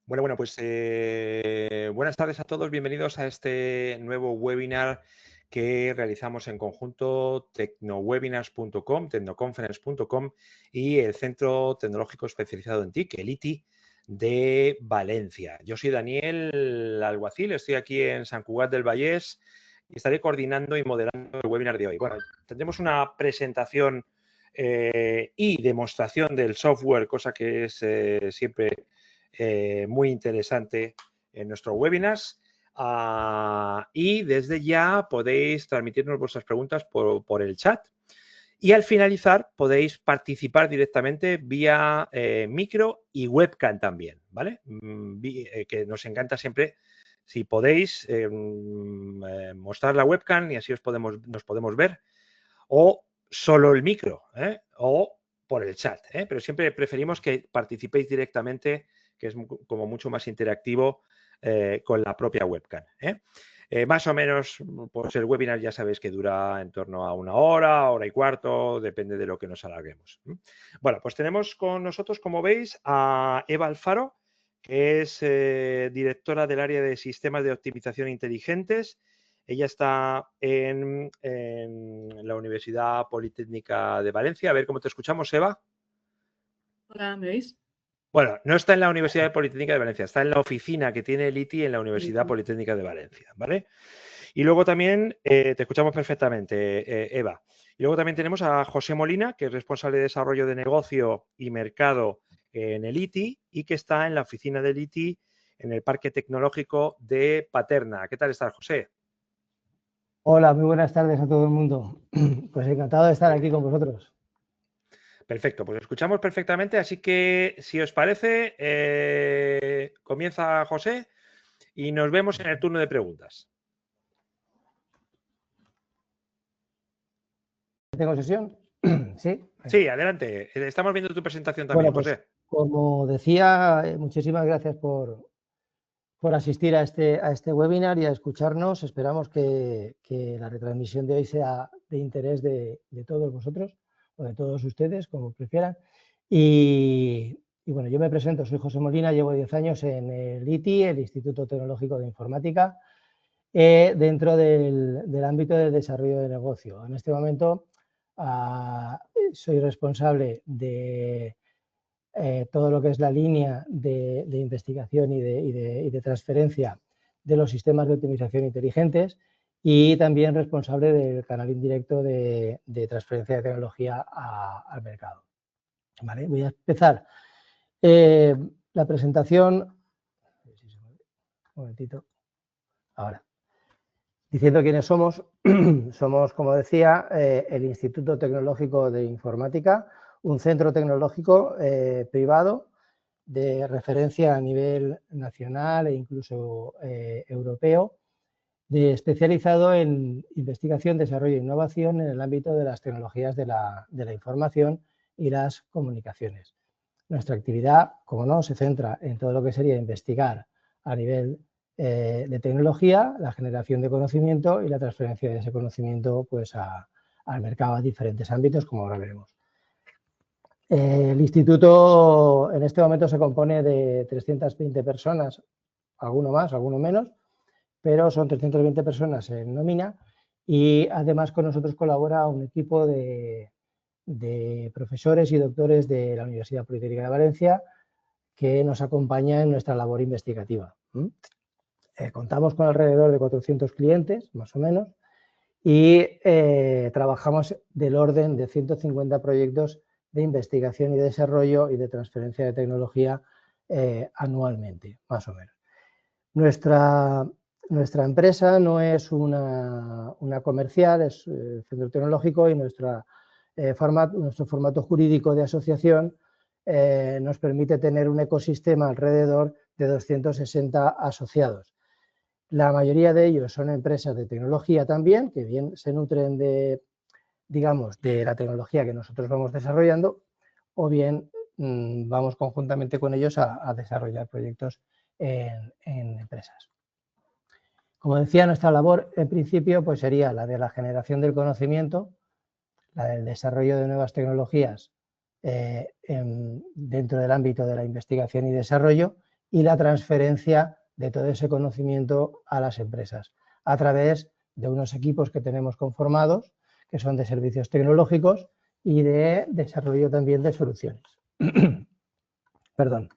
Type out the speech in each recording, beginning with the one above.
Bueno, pues buenas tardes a todos, bienvenidos a este nuevo webinar que realizamos en conjunto tecnowebinars.com, tecnoconference.com y el Centro Tecnológico Especializado en TIC, el ITI de Valencia. Yo soy Daniel Alguacil, estoy aquí en Sant Cugat del Vallès y estaré coordinando y moderando el webinar de hoy. Bueno, tendremos una presentación y demostración del software, cosa que es siempre muy interesante en nuestros webinars. Y desde ya podéis transmitirnos vuestras preguntas por el chat. Y al finalizar podéis participar directamente vía micro y webcam también, ¿vale? Que nos encanta siempre, si podéis, mostrar la webcam y así nos podemos ver, o solo el micro, o por el chat, pero siempre preferimos que participéis directamente, que es como mucho más interactivo con la propia webcam. Más o menos, pues el webinar ya sabéis que dura en torno a 1 hora, hora y cuarto, depende de lo que nos alarguemos. Bueno, pues tenemos con nosotros, como veis, a Eva Alfaro, que es directora del área de sistemas de optimización inteligentes. Ella está en la Universidad Politécnica de Valencia. A ver cómo te escuchamos, Eva. Hola, ¿me oís? Bueno, no está en la Universidad Politécnica de Valencia, está en la oficina que tiene el ITI en la Universidad Politécnica de Valencia, ¿vale? Y luego también, te escuchamos perfectamente, Eva. Y luego también tenemos a José Molina, que es responsable de desarrollo de negocio y mercado en el ITI y que está en la oficina del ITI en el Parque Tecnológico de Paterna. ¿Qué tal estás, José? Hola, muy buenas tardes a todo el mundo. Pues encantado de estar aquí con vosotros. Perfecto, pues escuchamos perfectamente, así que si os parece, comienza José y nos vemos en el turno de preguntas. ¿Tengo sesión? Sí. Sí, adelante. Estamos viendo tu presentación también, Bueno, pues, José. como decía, muchísimas gracias por asistir a este webinar y a escucharnos. Esperamos que la retransmisión de hoy sea de interés de todos vosotros o de todos ustedes, como prefieran. Y bueno, yo me presento, soy José Molina, llevo 10 años en el ITI, el Instituto Tecnológico de Informática, dentro del ámbito de desarrollo de negocio. En este momento soy responsable de todo lo que es la línea de investigación y de transferencia de los sistemas de optimización inteligentes y también responsable del canal indirecto de transferencia de tecnología al mercado. ¿Vale? Voy a empezar la presentación. Un momentito. Ahora. Diciendo quiénes somos, somos, como decía, el Instituto Tecnológico de Informática, un centro tecnológico privado de referencia a nivel nacional e incluso europeo, especializado en investigación, desarrollo e innovación en el ámbito de las tecnologías de la información y las comunicaciones. Nuestra actividad, como no, se centra en todo lo que sería investigar a nivel de tecnología, la generación de conocimiento y la transferencia de ese conocimiento pues, al mercado a diferentes ámbitos, como ahora veremos. El instituto en este momento se compone de 320 personas, alguno más, alguno menos, pero son 320 personas en nómina y además con nosotros colabora un equipo de profesores y doctores de la Universidad Politécnica de Valencia que nos acompaña en nuestra labor investigativa. Contamos con alrededor de 400 clientes, más o menos, y trabajamos del orden de 150 proyectos de investigación y desarrollo y de transferencia de tecnología anualmente, más o menos. Nuestra empresa no es una comercial, es centro tecnológico y nuestro formato jurídico de asociación nos permite tener un ecosistema alrededor de 260 asociados. La mayoría de ellos son empresas de tecnología también, que bien se nutren de, digamos, de la tecnología que nosotros vamos desarrollando, o bien vamos conjuntamente con ellos a desarrollar proyectos en empresas. Como decía, nuestra labor en principio pues sería la de la generación del conocimiento, la del desarrollo de nuevas tecnologías dentro del ámbito de la investigación y desarrollo y la transferencia de todo ese conocimiento a las empresas a través de unos equipos que tenemos conformados, que son de servicios tecnológicos y de desarrollo también de soluciones. Perdón.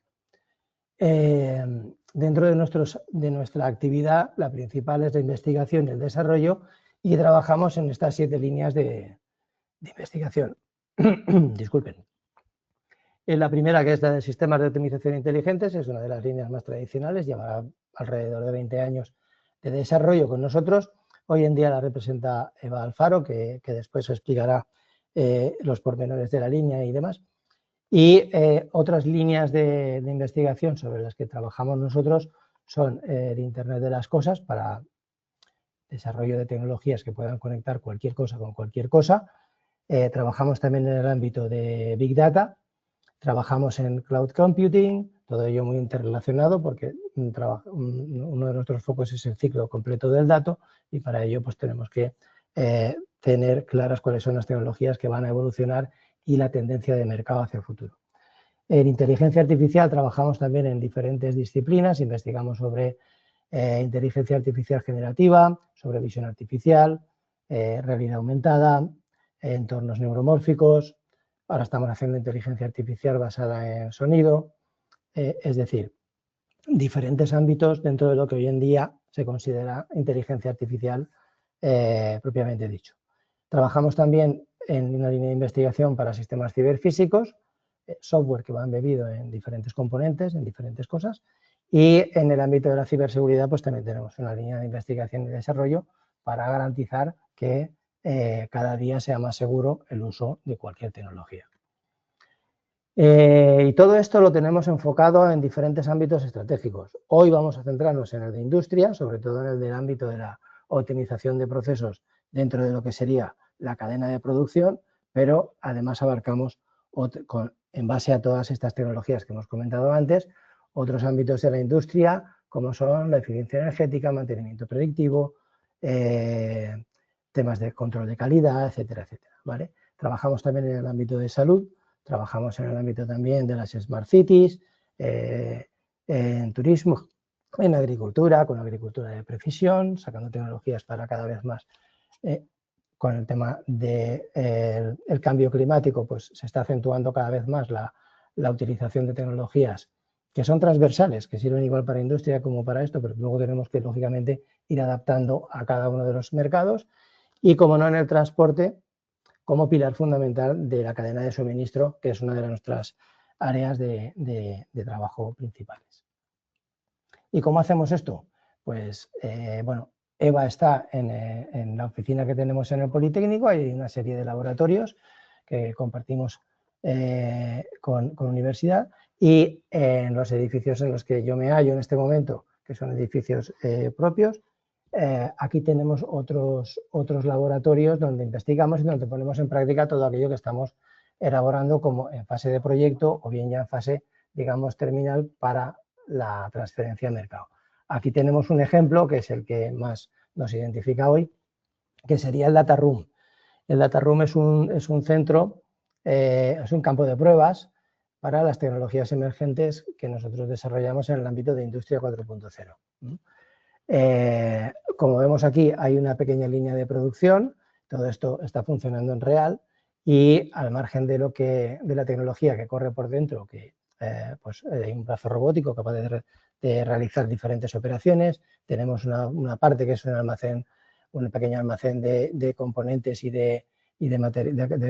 Dentro de nuestra actividad, la principal es la investigación y el desarrollo, y trabajamos en estas 7 líneas de investigación. Disculpen. La primera, que es la de sistemas de optimización inteligentes, es una de las líneas más tradicionales, lleva alrededor de 20 años de desarrollo con nosotros. Hoy en día la representa Eva Alfaro, que después explicará los pormenores de la línea y demás. Y otras líneas de investigación sobre las que trabajamos nosotros son el Internet de las Cosas, para desarrollo de tecnologías que puedan conectar cualquier cosa con cualquier cosa. Trabajamos también en el ámbito de Big Data, trabajamos en Cloud Computing, todo ello muy interrelacionado porque uno de nuestros focos es el ciclo completo del dato, y para ello pues tenemos que tener claras cuáles son las tecnologías que van a evolucionar y la tendencia de mercado hacia el futuro. En inteligencia artificial trabajamos también en diferentes disciplinas, investigamos sobre inteligencia artificial generativa, sobre visión artificial, realidad aumentada, entornos neuromórficos. Ahora estamos haciendo inteligencia artificial basada en sonido, es decir, diferentes ámbitos dentro de lo que hoy en día se considera inteligencia artificial propiamente dicho. Trabajamos también en una línea de investigación para sistemas ciberfísicos, software que va embebido en diferentes componentes, en diferentes cosas, y en el ámbito de la ciberseguridad pues también tenemos una línea de investigación y desarrollo para garantizar que cada día sea más seguro el uso de cualquier tecnología. Y todo esto lo tenemos enfocado en diferentes ámbitos estratégicos. Hoy vamos a centrarnos en el de industria, sobre todo en el del ámbito de la optimización de procesos dentro de lo que sería la cadena de producción, pero además abarcamos, en base a todas estas tecnologías que hemos comentado antes, otros ámbitos de la industria, como son la eficiencia energética, mantenimiento predictivo, temas de control de calidad, etcétera, etcétera, ¿vale? Trabajamos también en el ámbito de salud, trabajamos en el ámbito también de las Smart Cities, en turismo, en agricultura, con agricultura de precisión, sacando tecnologías para cada vez más. Con el tema del cambio climático, pues se está acentuando cada vez más la utilización de tecnologías que son transversales, que sirven igual para industria como para esto, pero luego tenemos que, lógicamente, ir adaptando a cada uno de los mercados. Y, como no, en el transporte, como pilar fundamental de la cadena de suministro, que es una de nuestras áreas de trabajo principales. ¿Y cómo hacemos esto? Pues, bueno, Eva está en la oficina que tenemos en el Politécnico, hay una serie de laboratorios que compartimos con universidad, y en los edificios en los que yo me hallo en este momento, que son edificios propios, aquí tenemos otros laboratorios donde investigamos y donde ponemos en práctica todo aquello que estamos elaborando como en fase de proyecto o bien ya en fase, digamos, terminal para la transferencia al mercado. Aquí tenemos un ejemplo que es el que más nos identifica hoy, que sería el Data Room. El Data Room es un centro, es un campo de pruebas para las tecnologías emergentes que nosotros desarrollamos en el ámbito de Industria 4.0. Como vemos aquí, hay una pequeña línea de producción, todo esto está funcionando en real, y al margen de la tecnología que corre por dentro, que pues hay un brazo robótico capaz de realizar diferentes operaciones, tenemos una parte que es un almacén, un pequeño almacén de componentes y de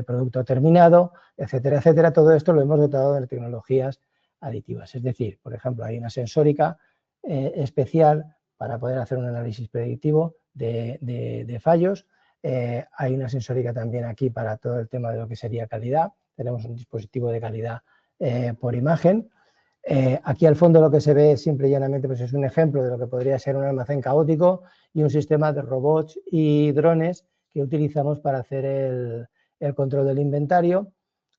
producto terminado, etcétera, etcétera. Todo esto lo hemos dotado de tecnologías aditivas, es decir, por ejemplo, hay una sensórica especial para poder hacer un análisis predictivo de fallos. Hay una sensórica también aquí para todo el tema de lo que sería calidad. Tenemos un dispositivo de calidad por imagen. Aquí al fondo lo que se ve simple y llanamente pues es un ejemplo de lo que podría ser un almacén caótico y un sistema de robots y drones que utilizamos para hacer el control del inventario.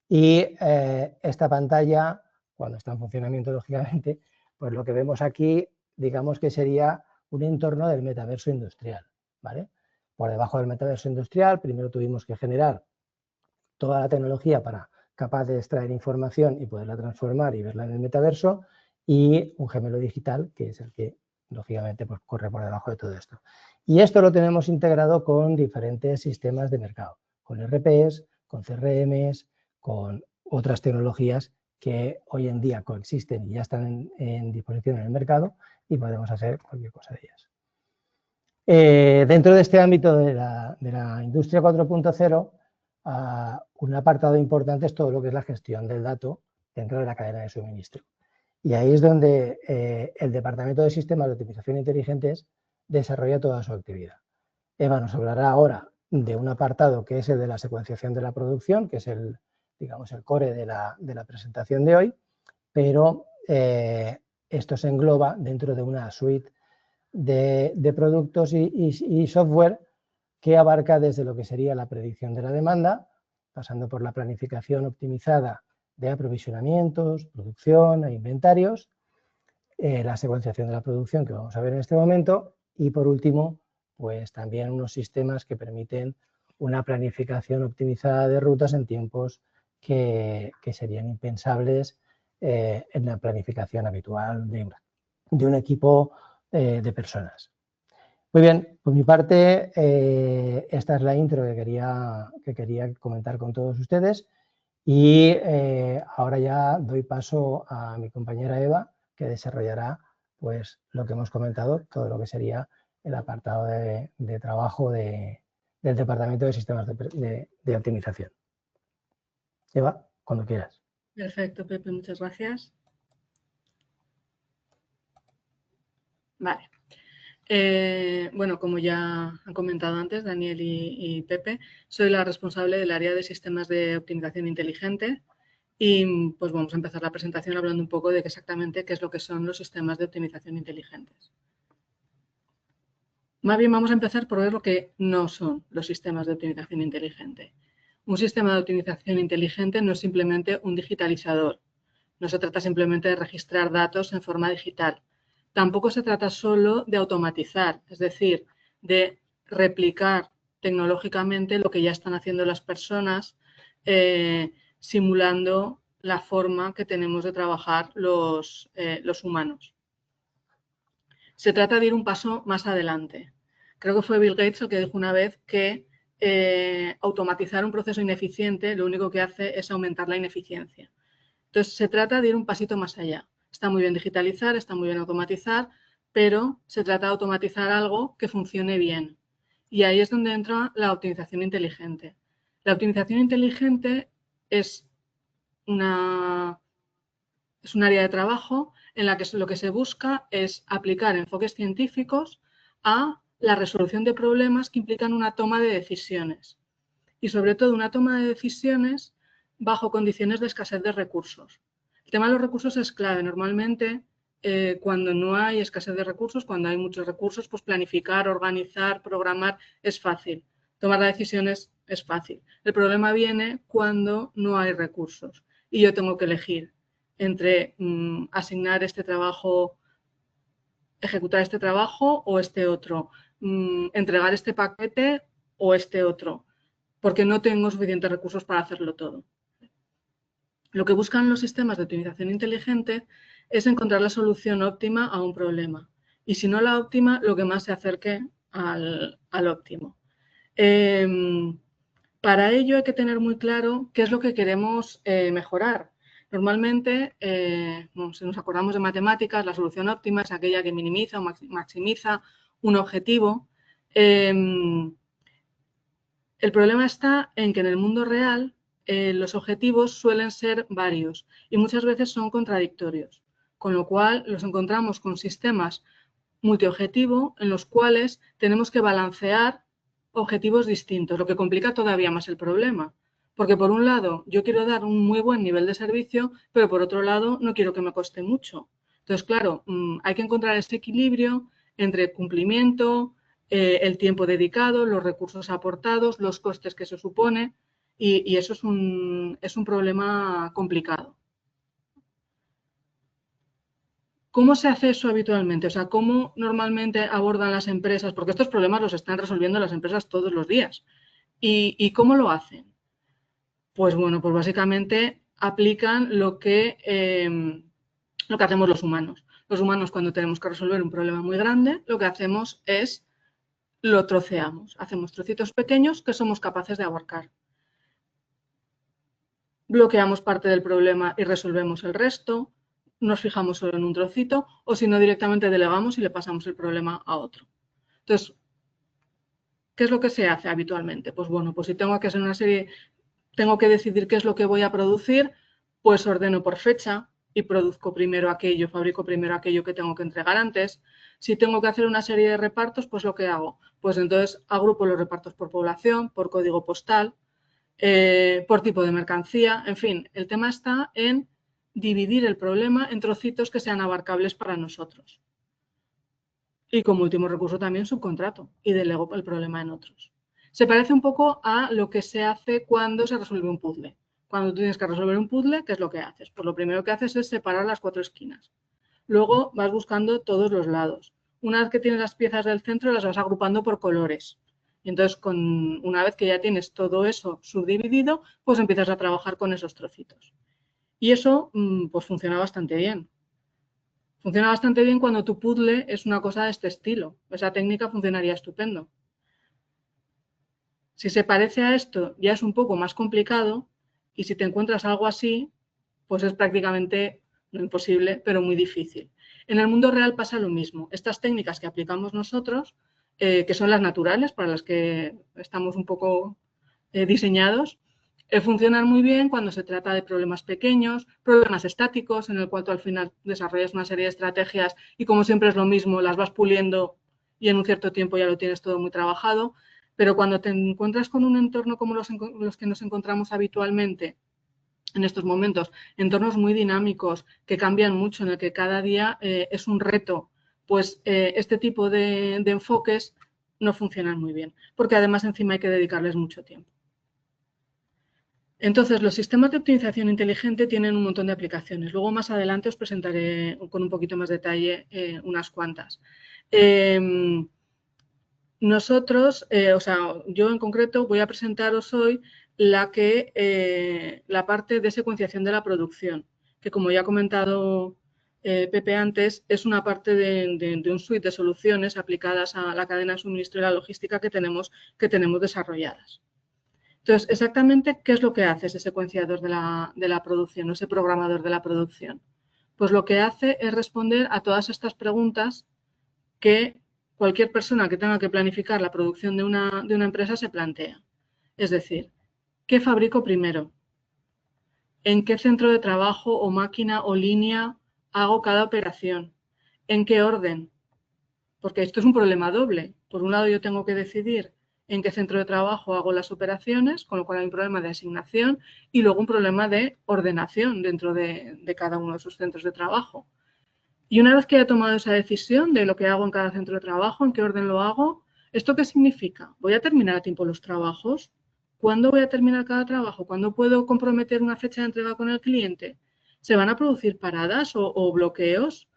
Y esta pantalla, cuando está en funcionamiento, lógicamente, pues lo que vemos aquí, digamos que sería un entorno del metaverso industrial, ¿vale? Por debajo del metaverso industrial, primero tuvimos que generar toda la tecnología capaz de extraer información y poderla transformar y verla en el metaverso, y un gemelo digital, que es el que, lógicamente, pues, corre por debajo de todo esto. Y esto lo tenemos integrado con diferentes sistemas de mercado, con RPs, con CRMs, con otras tecnologías que hoy en día coexisten y ya están en disposición en el mercado y podemos hacer cualquier cosa de ellas. Dentro de este ámbito de la industria 4.0, un apartado importante es todo lo que es la gestión del dato dentro de la cadena de suministro. Y ahí es donde el Departamento de Sistemas de Optimización Inteligentes desarrolla toda su actividad. Eva nos hablará ahora de un apartado que es el de la secuenciación de la producción, que es el, digamos, el core de la presentación de hoy, pero esto se engloba dentro de una suite de productos y software que abarca desde lo que sería la predicción de la demanda, pasando por la planificación optimizada de aprovisionamientos, producción e inventarios, la secuenciación de la producción que vamos a ver en este momento y, por último, pues también unos sistemas que permiten una planificación optimizada de rutas en tiempos que serían impensables en la planificación habitual de un equipo de personas. Muy bien, por mi parte, esta es la intro que quería comentar con todos ustedes y ahora ya doy paso a mi compañera Eva, que desarrollará pues, lo que hemos comentado, todo lo que sería el apartado de trabajo del Departamento de Sistemas de Optimización. Eva, cuando quieras. Perfecto, Pepe, muchas gracias. Vale. Bueno, como ya han comentado antes Daniel y Pepe, soy la responsable del área de sistemas de optimización inteligente y pues vamos a empezar la presentación hablando un poco de exactamente qué es lo que son los sistemas de optimización inteligentes. Más bien vamos a empezar por ver lo que no son los sistemas de optimización inteligente. Un sistema de optimización inteligente no es simplemente un digitalizador, no se trata simplemente de registrar datos en forma digital. Tampoco se trata solo de automatizar, es decir, de replicar tecnológicamente lo que ya están haciendo las personas, simulando la forma que tenemos de trabajar los humanos. Se trata de ir un paso más adelante. Creo que fue Bill Gates el que dijo una vez que automatizar un proceso ineficiente lo único que hace es aumentar la ineficiencia. Entonces, se trata de ir un pasito más allá. Está muy bien digitalizar, está muy bien automatizar, pero se trata de automatizar algo que funcione bien. Y ahí es donde entra la optimización inteligente. La optimización inteligente es un área de trabajo en la que lo que se busca es aplicar enfoques científicos a la resolución de problemas que implican una toma de decisiones. Y sobre todo una toma de decisiones bajo condiciones de escasez de recursos. El tema de los recursos es clave. Normalmente, cuando no hay escasez de recursos, cuando hay muchos recursos, pues planificar, organizar, programar es fácil. Tomar las decisiones es fácil. El problema viene cuando no hay recursos y yo tengo que elegir entre asignar este trabajo, ejecutar este trabajo o este otro, entregar este paquete o este otro, porque no tengo suficientes recursos para hacerlo todo. Lo que buscan los sistemas de optimización inteligente es encontrar la solución óptima a un problema. Y si no la óptima, lo que más se acerque al óptimo. Para ello hay que tener muy claro qué es lo que queremos mejorar. Normalmente, si nos acordamos de matemáticas, la solución óptima es aquella que minimiza o maximiza un objetivo. El problema está en que en el mundo real los objetivos suelen ser varios y muchas veces son contradictorios, con lo cual los encontramos con sistemas multiobjetivo en los cuales tenemos que balancear objetivos distintos, lo que complica todavía más el problema. Porque por un lado yo quiero dar un muy buen nivel de servicio, pero por otro lado no quiero que me coste mucho. Entonces, claro, hay que encontrar ese equilibrio entre cumplimiento, el tiempo dedicado, los recursos aportados, los costes que se supone, y eso es un problema complicado. ¿Cómo se hace eso habitualmente? O sea, ¿cómo normalmente abordan las empresas? Porque estos problemas los están resolviendo las empresas todos los días. ¿Y cómo lo hacen? Pues bueno, pues básicamente aplican lo que lo que hacemos los humanos. Los humanos, cuando tenemos que resolver un problema muy grande, lo que hacemos es lo troceamos. Hacemos trocitos pequeños que somos capaces de abarcar. Bloqueamos parte del problema y resolvemos el resto, nos fijamos solo en un trocito, o si no, directamente delegamos y le pasamos el problema a otro. Entonces, ¿qué es lo que se hace habitualmente? Pues bueno, pues si tengo que hacer una serie, tengo que decidir qué es lo que voy a producir, pues ordeno por fecha y produzco primero aquello, fabrico primero aquello que tengo que entregar antes. Si tengo que hacer una serie de repartos, pues lo que hago, pues entonces agrupo los repartos por población, por código postal, por tipo de mercancía, en fin, el tema está en dividir el problema en trocitos que sean abarcables para nosotros. Y como último recurso también subcontrato y delego el problema en otros. Se parece un poco a lo que se hace cuando se resuelve un puzzle. Cuando tú tienes que resolver un puzzle, ¿qué es lo que haces? Pues lo primero que haces es separar las 4 esquinas. Luego vas buscando todos los lados. Una vez que tienes las piezas del centro, las vas agrupando por colores. Y entonces, una vez que ya tienes todo eso subdividido, pues empiezas a trabajar con esos trocitos. Y eso, pues funciona bastante bien. Funciona bastante bien cuando tu puzzle es una cosa de este estilo. Esa técnica funcionaría estupendo. Si se parece a esto, ya es un poco más complicado, y si te encuentras algo así, pues es prácticamente no imposible, pero muy difícil. En el mundo real pasa lo mismo. Estas técnicas que aplicamos nosotros, que son las naturales, para las que estamos un poco diseñados, funcionan muy bien cuando se trata de problemas pequeños, problemas estáticos, en el cual tú al final desarrollas una serie de estrategias y, como siempre es lo mismo, las vas puliendo y en un cierto tiempo ya lo tienes todo muy trabajado. Pero cuando te encuentras con un entorno como los que nos encontramos habitualmente en estos momentos, entornos muy dinámicos, que cambian mucho, en el que cada día es un reto, pues este tipo de enfoques no funcionan muy bien, porque además encima hay que dedicarles mucho tiempo. Entonces, los sistemas de optimización inteligente tienen un montón de aplicaciones. Luego, más adelante, os presentaré con un poquito más detalle unas cuantas. Nosotros, yo en concreto voy a presentaros hoy la parte de secuenciación de la producción, que como ya ha comentado Pepe antes, es una parte de un suite de soluciones aplicadas a la cadena de suministro y la logística que tenemos desarrolladas. Entonces, exactamente, ¿qué es lo que hace ese secuenciador de la producción, ese programador de la producción? Pues lo que hace es responder a todas estas preguntas que cualquier persona que tenga que planificar la producción de una empresa se plantea. Es decir, ¿qué fabrico primero? ¿En qué centro de trabajo o máquina o línea hago cada operación? ¿En qué orden? Porque esto es un problema doble. Por un lado, yo tengo que decidir en qué centro de trabajo hago las operaciones, con lo cual hay un problema de asignación y luego un problema de ordenación dentro de cada uno de esos centros de trabajo. Y una vez que he tomado esa decisión de lo que hago en cada centro de trabajo, en qué orden lo hago, ¿esto qué significa? ¿Voy a terminar a tiempo los trabajos? ¿Cuándo voy a terminar cada trabajo? ¿Cuándo puedo comprometer una fecha de entrega con el cliente? ¿Se van a producir paradas o bloqueos?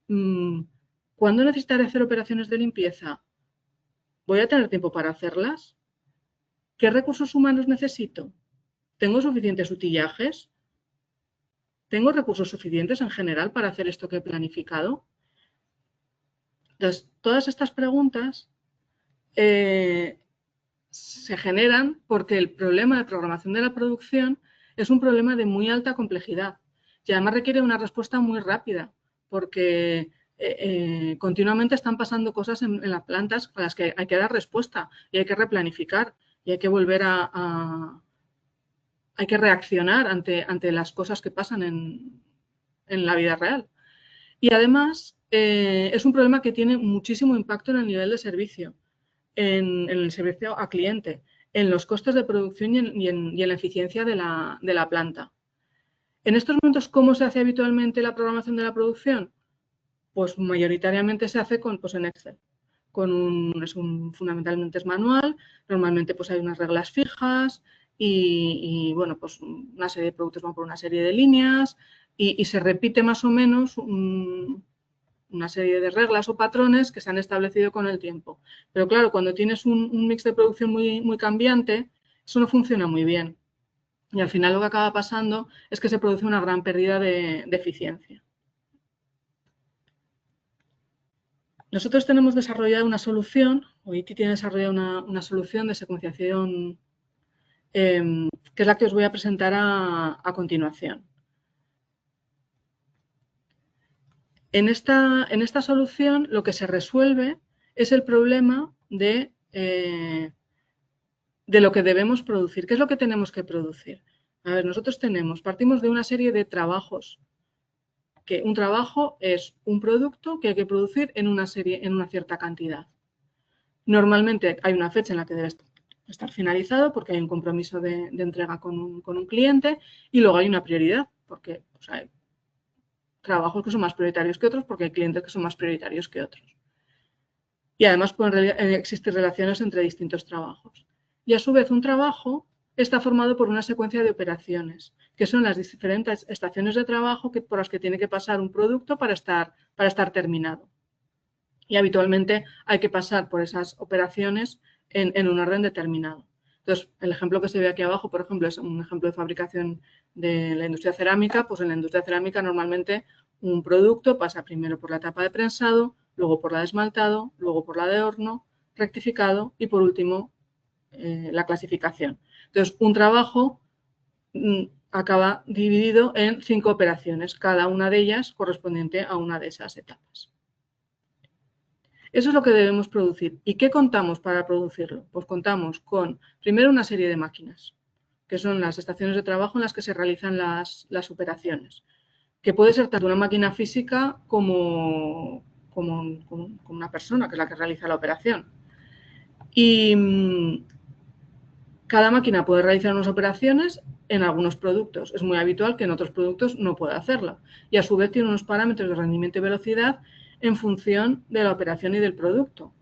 ¿Cuándo necesitaré hacer operaciones de limpieza? ¿Voy a tener tiempo para hacerlas? ¿Qué recursos humanos necesito? ¿Tengo suficientes utillajes? ¿Tengo recursos suficientes en general para hacer esto que he planificado? Entonces, todas estas preguntas se generan porque el problema de programación de la producción es un problema de muy alta complejidad y además requiere una respuesta muy rápida porque continuamente están pasando cosas en las plantas a las que hay que dar respuesta y hay que replanificar y hay que volver hay que reaccionar ante las cosas que pasan en la vida real. Y además es un problema que tiene muchísimo impacto en el nivel de servicio, en el servicio a cliente, en los costes de producción y en la eficiencia de la planta. En estos momentos, ¿cómo se hace habitualmente la programación de la producción? Pues mayoritariamente se hace en Excel. Fundamentalmente es manual, normalmente pues hay unas reglas fijas y bueno, pues una serie de productos van por una serie de líneas y se repite más o menos una serie de reglas o patrones que se han establecido con el tiempo. Pero claro, cuando tienes un mix de producción muy cambiante, eso no funciona muy bien. Y al final lo que acaba pasando es que se produce una gran pérdida de eficiencia. Nosotros tenemos desarrollada una solución, o ITI tiene desarrollada una solución de secuenciación que es la que os voy a presentar a continuación. En esta solución lo que se resuelve es el problema de lo que debemos producir. ¿Qué es lo que tenemos que producir? A ver, nosotros partimos de una serie de trabajos, que un trabajo es un producto que hay que producir en una cierta cantidad. Normalmente hay una fecha en la que debe estar finalizado porque hay un compromiso de entrega con un cliente y luego hay una prioridad porque pues, hay trabajos que son más prioritarios que otros porque hay clientes que son más prioritarios que otros. Y además pueden existir relaciones entre distintos trabajos. Y a su vez un trabajo está formado por una secuencia de operaciones, que son las diferentes estaciones de trabajo por las que tiene que pasar un producto para estar terminado. Y habitualmente hay que pasar por esas operaciones en un orden determinado. Entonces, el ejemplo que se ve aquí abajo, por ejemplo, es un ejemplo de fabricación de la industria cerámica. Pues en la industria cerámica normalmente un producto pasa primero por la etapa de prensado, luego por la de esmaltado, luego por la de horno, rectificado y por último la clasificación. Entonces, un trabajo acaba dividido en 5 operaciones, cada una de ellas correspondiente a una de esas etapas. Eso es lo que debemos producir. ¿Y qué contamos para producirlo? Pues contamos con, primero, una serie de máquinas, que son las estaciones de trabajo en las que se realizan las operaciones, que puede ser tanto una máquina física como una persona, que es la que realiza la operación. Y cada máquina puede realizar unas operaciones en algunos productos. Es muy habitual que en otros productos no pueda hacerla. Y a su vez tiene unos parámetros de rendimiento y velocidad en función de la operación y del producto.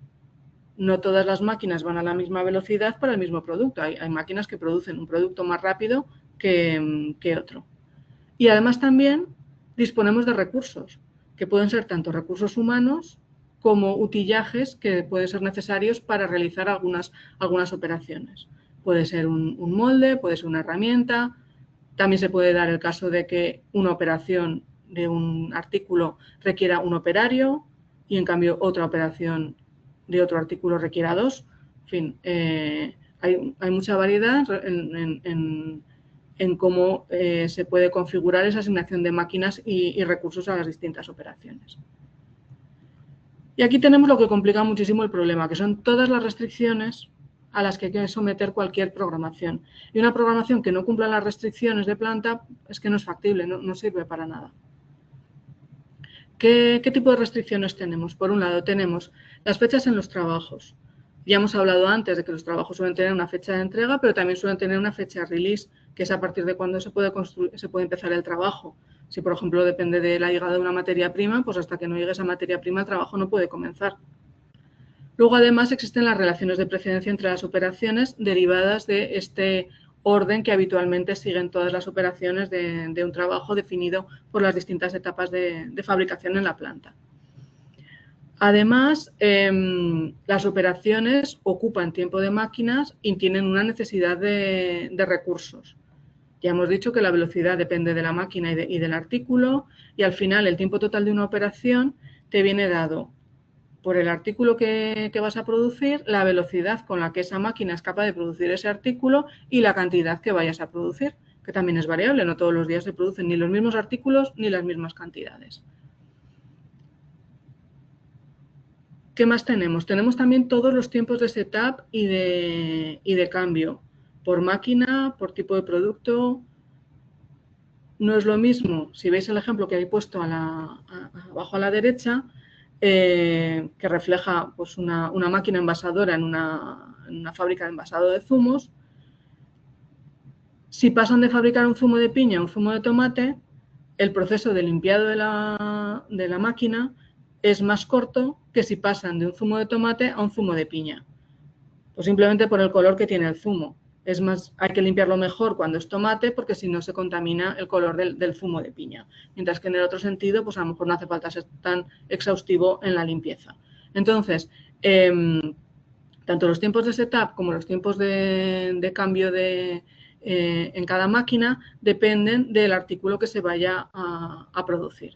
No todas las máquinas van a la misma velocidad para el mismo producto. Hay máquinas que producen un producto más rápido que otro. Y además también disponemos de recursos, que pueden ser tanto recursos humanos como utillajes que pueden ser necesarios para realizar algunas operaciones. Puede ser un molde, puede ser una herramienta. También se puede dar el caso de que una operación de un artículo requiera un operario y en cambio otra operación de otro artículo requiera 2. En fin, hay mucha variedad en cómo se puede configurar esa asignación de máquinas y recursos a las distintas operaciones. Y aquí tenemos lo que complica muchísimo el problema, que son todas las restricciones a las que hay que someter cualquier programación. Y una programación que no cumpla las restricciones de planta es que no es factible, no sirve para nada. ¿Qué tipo de restricciones tenemos? Por un lado, tenemos las fechas en los trabajos. Ya hemos hablado antes de que los trabajos suelen tener una fecha de entrega, pero también suelen tener una fecha de release, que es a partir de cuando se puede empezar el trabajo. Si, por ejemplo, depende de la llegada de una materia prima, pues hasta que no llegue esa materia prima el trabajo no puede comenzar. Luego, además, existen las relaciones de precedencia entre las operaciones derivadas de este orden que habitualmente siguen todas las operaciones de un trabajo definido por las distintas etapas de fabricación en la planta. Además, las operaciones ocupan tiempo de máquinas y tienen una necesidad de recursos. Ya hemos dicho que la velocidad depende de la máquina y del artículo y al final el tiempo total de una operación te viene dado por el artículo que vas a producir, la velocidad con la que esa máquina es capaz de producir ese artículo y la cantidad que vayas a producir, que también es variable, no todos los días se producen ni los mismos artículos ni las mismas cantidades. ¿Qué más tenemos? Tenemos también todos los tiempos de setup y de cambio, por máquina, por tipo de producto. No es lo mismo, si veis el ejemplo que he puesto abajo a la derecha, que refleja pues, una máquina envasadora en una fábrica de envasado de zumos. Si pasan de fabricar un zumo de piña a un zumo de tomate, el proceso de limpiado de la máquina es más corto que si pasan de un zumo de tomate a un zumo de piña. Pues simplemente por el color que tiene el zumo. Es más, hay que limpiarlo mejor cuando es tomate porque si no se contamina el color del zumo de piña. Mientras que en el otro sentido, pues a lo mejor no hace falta ser tan exhaustivo en la limpieza. Entonces, tanto los tiempos de setup como los tiempos de cambio en cada máquina dependen del artículo que se vaya a producir.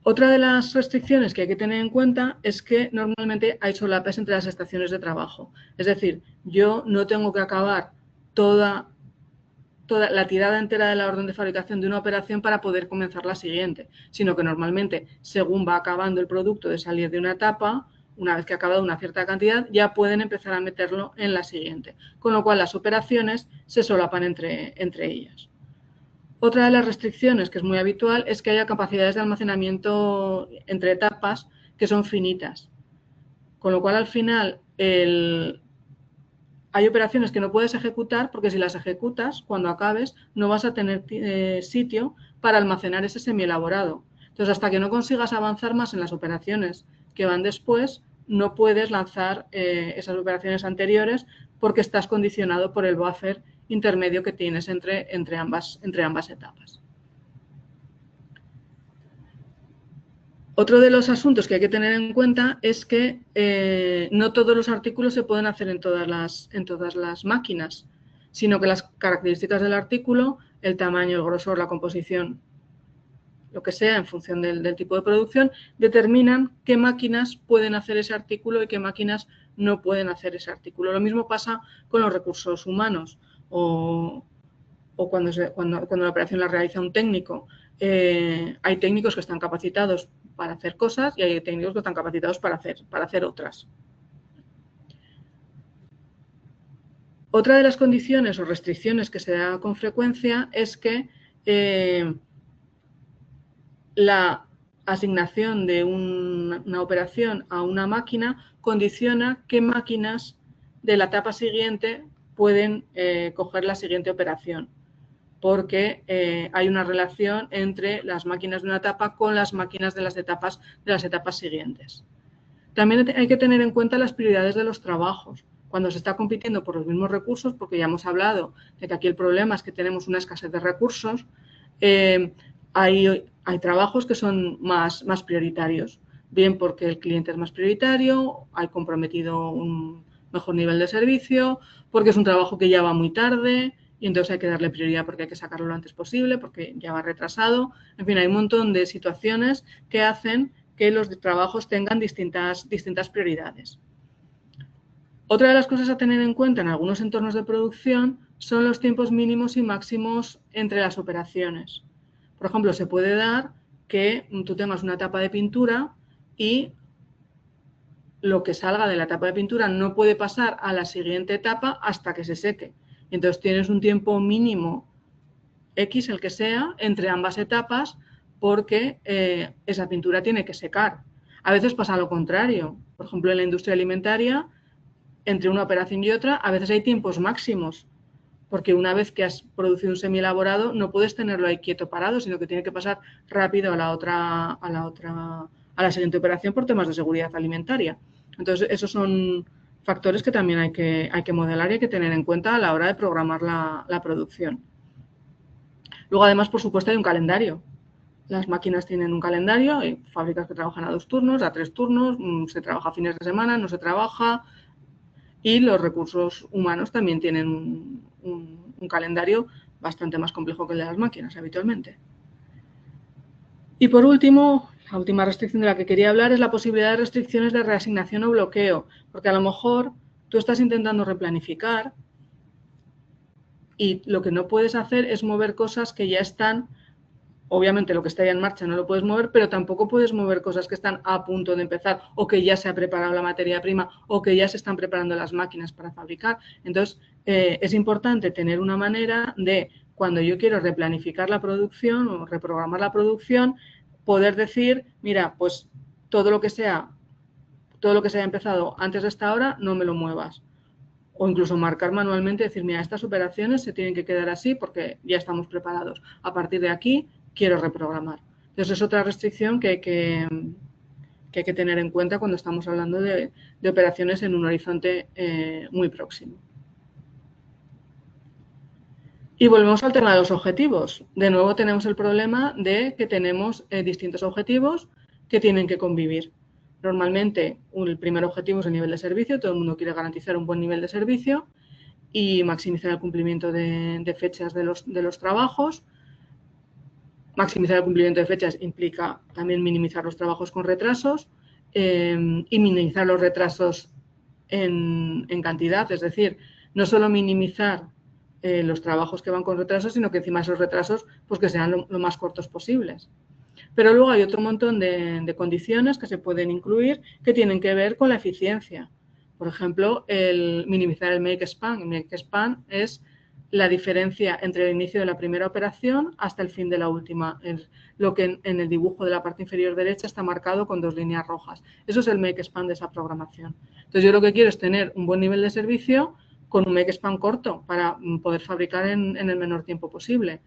Otra de las restricciones que hay que tener en cuenta es que normalmente hay solapes entre las estaciones de trabajo. Es decir, yo no tengo que acabar toda la tirada entera de la orden de fabricación de una operación para poder comenzar la siguiente, sino que normalmente, según va acabando el producto de salir de una etapa, una vez que ha acabado una cierta cantidad, ya pueden empezar a meterlo en la siguiente, con lo cual las operaciones se solapan entre ellas. Otra de las restricciones, que es muy habitual, es que haya capacidades de almacenamiento entre etapas que son finitas, con lo cual al final hay operaciones que no puedes ejecutar porque si las ejecutas, cuando acabes, no vas a tener sitio para almacenar ese semielaborado. Entonces, hasta que no consigas avanzar más en las operaciones que van después, no puedes lanzar esas operaciones anteriores porque estás condicionado por el buffer intermedio que tienes entre ambas etapas. Otro de los asuntos que hay que tener en cuenta es que no todos los artículos se pueden hacer en todas las máquinas, sino que las características del artículo, el tamaño, el grosor, la composición, lo que sea, en función del tipo de producción, determinan qué máquinas pueden hacer ese artículo y qué máquinas no pueden hacer ese artículo. Lo mismo pasa con los recursos humanos o cuando la operación la realiza un técnico. Hay técnicos que están capacitados para hacer cosas y hay técnicos que están capacitados para hacer otras. Otra de las condiciones o restricciones que se da con frecuencia es que la asignación de una operación a una máquina condiciona qué máquinas de la etapa siguiente pueden coger la siguiente operación, porque hay una relación entre las máquinas de una etapa con las máquinas de las etapas siguientes. También hay que tener en cuenta las prioridades de los trabajos. Cuando se está compitiendo por los mismos recursos, porque ya hemos hablado de que aquí el problema es que tenemos una escasez de recursos, hay trabajos que son más prioritarios, bien porque el cliente es más prioritario, hay comprometido un mejor nivel de servicio, porque es un trabajo que ya va muy tarde y entonces hay que darle prioridad porque hay que sacarlo lo antes posible, porque ya va retrasado. En fin, hay un montón de situaciones que hacen que los trabajos tengan distintas prioridades. Otra de las cosas a tener en cuenta en algunos entornos de producción son los tiempos mínimos y máximos entre las operaciones. Por ejemplo, se puede dar que tú tengas una etapa de pintura y lo que salga de la etapa de pintura no puede pasar a la siguiente etapa hasta que se seque. Entonces tienes un tiempo mínimo X, el que sea, entre ambas etapas porque esa pintura tiene que secar. A veces pasa lo contrario. Por ejemplo, en la industria alimentaria, entre una operación y otra, a veces hay tiempos máximos, porque una vez que has producido un semielaborado no puedes tenerlo ahí quieto parado, sino que tiene que pasar rápido a la siguiente operación por temas de seguridad alimentaria. Entonces, esos son factores que también hay que modelar y hay que tener en cuenta a la hora de programar la producción. Luego, además, por supuesto, hay un calendario. Las máquinas tienen un calendario, hay fábricas que trabajan a 2 turnos, a 3 turnos, se trabaja fines de semana, no se trabaja. Y los recursos humanos también tienen un calendario bastante más complejo que el de las máquinas habitualmente. Y por último, la última restricción de la que quería hablar es la posibilidad de restricciones de reasignación o bloqueo, porque a lo mejor tú estás intentando replanificar y lo que no puedes hacer es mover cosas que ya están. Obviamente lo que está ya en marcha no lo puedes mover, pero tampoco puedes mover cosas que están a punto de empezar o que ya se ha preparado la materia prima o que ya se están preparando las máquinas para fabricar. Entonces, es importante tener una manera de, cuando yo quiero replanificar la producción o reprogramar la producción, poder decir, mira, pues todo lo que se haya empezado antes de esta hora, no me lo muevas. O incluso marcar manualmente, decir, mira, estas operaciones se tienen que quedar así porque ya estamos preparados. A partir de aquí, quiero reprogramar. Entonces, es otra restricción que hay que tener en cuenta cuando estamos hablando de operaciones en un horizonte muy próximo. Y volvemos al tema de los objetivos. De nuevo tenemos el problema de que tenemos distintos objetivos que tienen que convivir. Normalmente, el primer objetivo es el nivel de servicio. Todo el mundo quiere garantizar un buen nivel de servicio y maximizar el cumplimiento de fechas de los trabajos. maximizar el cumplimiento de fechas implica también minimizar los trabajos con retrasos y minimizar los retrasos en cantidad, es decir, no solo minimizar los trabajos que van con retrasos, sino que encima esos retrasos pues que sean lo más cortos posibles. Pero luego hay otro montón de condiciones que se pueden incluir que tienen que ver con la eficiencia. Por ejemplo, el minimizar el make span. El make span es la diferencia entre el inicio de la primera operación hasta el fin de la última. Lo que en el dibujo de la parte inferior derecha está marcado con 2 líneas rojas. Eso es el make span de esa programación. Entonces, yo lo que quiero es tener un buen nivel de servicio con un make span corto para poder fabricar en el menor tiempo posible.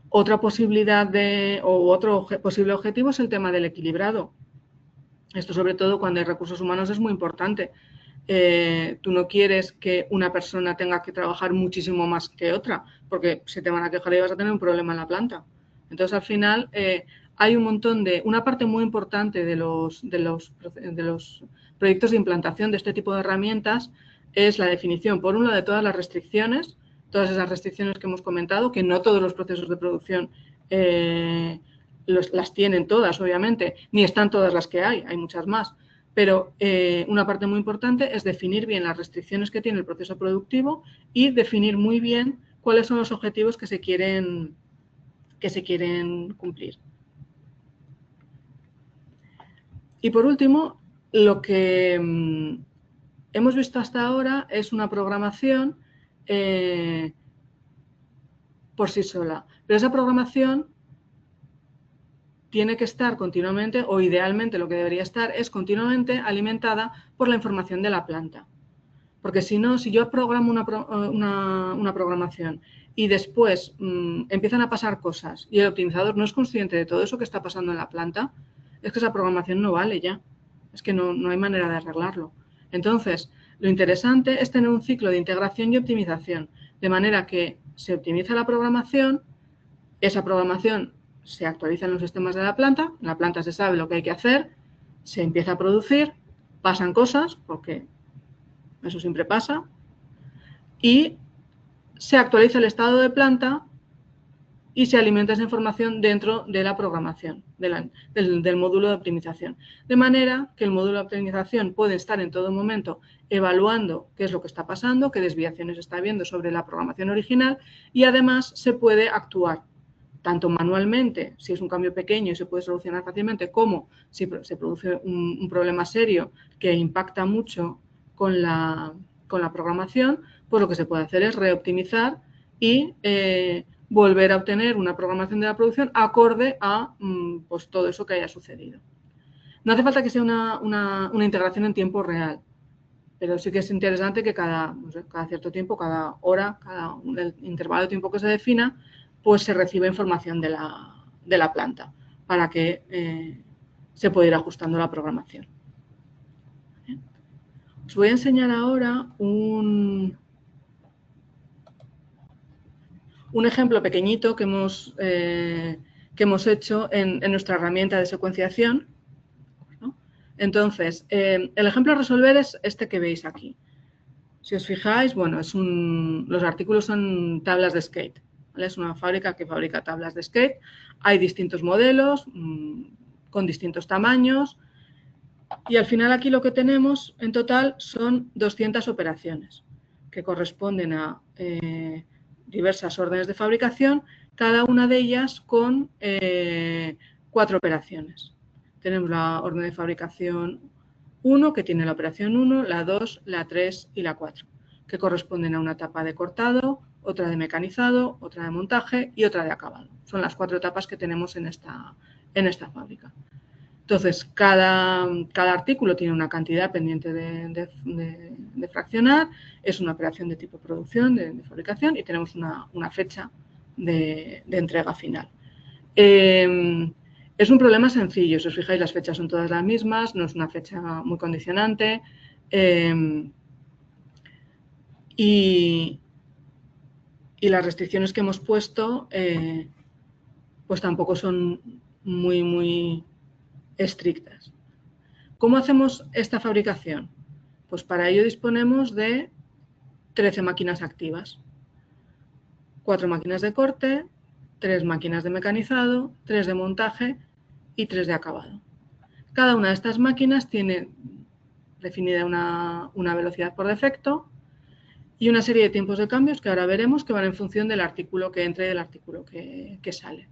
Otra posibilidad otro posible objetivo es el tema del equilibrado. Esto, sobre todo, cuando hay recursos humanos es muy importante. Tú no quieres que una persona tenga que trabajar muchísimo más que otra, porque se te van a quejar y vas a tener un problema en la planta. Entonces, al final, hay un montón una parte muy importante de los proyectos de implantación de este tipo de herramientas es la definición, por un lado, de todas las restricciones, todas esas restricciones que hemos comentado, que no todos los procesos de producción las tienen todas, obviamente, ni están todas las que hay muchas más. Pero una parte muy importante es definir bien las restricciones que tiene el proceso productivo y definir muy bien cuáles son los objetivos que se quieren cumplir. Y por último, lo que hemos visto hasta ahora es una programación por sí sola. Pero esa programación tiene que estar continuamente, o idealmente lo que debería estar, es continuamente alimentada por la información de la planta. Porque si no, si yo programo una programación y después empiezan a pasar cosas y el optimizador no es consciente de todo eso que está pasando en la planta, es que esa programación no vale ya. Es que no hay manera de arreglarlo. Entonces, lo interesante es tener un ciclo de integración y optimización, de manera que se optimiza la programación, esa programación se actualiza en los sistemas de la planta se sabe lo que hay que hacer, se empieza a producir, pasan cosas, porque eso siempre pasa, y se actualiza el estado de planta y se alimenta esa información dentro de la programación, del módulo de optimización. De manera que el módulo de optimización puede estar en todo momento evaluando qué es lo que está pasando, qué desviaciones está habiendo sobre la programación original y además se puede actuar tanto manualmente, si es un cambio pequeño y se puede solucionar fácilmente, como si se produce un problema serio que impacta mucho con la programación, pues lo que se puede hacer es reoptimizar y volver a obtener una programación de la producción acorde a pues, todo eso que haya sucedido. No hace falta que sea una integración en tiempo real, pero sí que es interesante que cada cierto tiempo, cada hora, el intervalo de tiempo que se defina, pues se recibe información de la planta para que se pueda ir ajustando la programación. Os voy a enseñar ahora un ejemplo pequeñito que hemos hecho en nuestra herramienta de secuenciación. Entonces, el ejemplo a resolver es este que veis aquí. Si os fijáis, bueno, los artículos son tablas de skate. ¿Vale? Es una fábrica que fabrica tablas de skate. Hay distintos modelos con distintos tamaños. Y al final aquí lo que tenemos en total son 200 operaciones que corresponden a diversas órdenes de fabricación, cada una de ellas con 4 operaciones. Tenemos la orden de fabricación 1, que tiene la operación 1, la 2, la 3 y la 4, que corresponden a una etapa de cortado, otra de mecanizado, otra de montaje y otra de acabado. Son las 4 etapas que tenemos en esta fábrica. Entonces, cada artículo tiene una cantidad pendiente de fraccionar, es una operación de tipo producción, de fabricación, y tenemos una fecha de entrega final. Es un problema sencillo, si os fijáis las fechas son todas las mismas, no es una fecha muy condicionante y las restricciones que hemos puesto pues tampoco son muy estrictas. ¿Cómo hacemos esta fabricación? Pues para ello disponemos de 13 máquinas activas, 4 máquinas de corte, 3 máquinas de mecanizado, 3 de montaje y 3 de acabado. Cada una de estas máquinas tiene definida una velocidad por defecto y una serie de tiempos de cambios que ahora veremos que van en función del artículo que entra y del artículo que sale.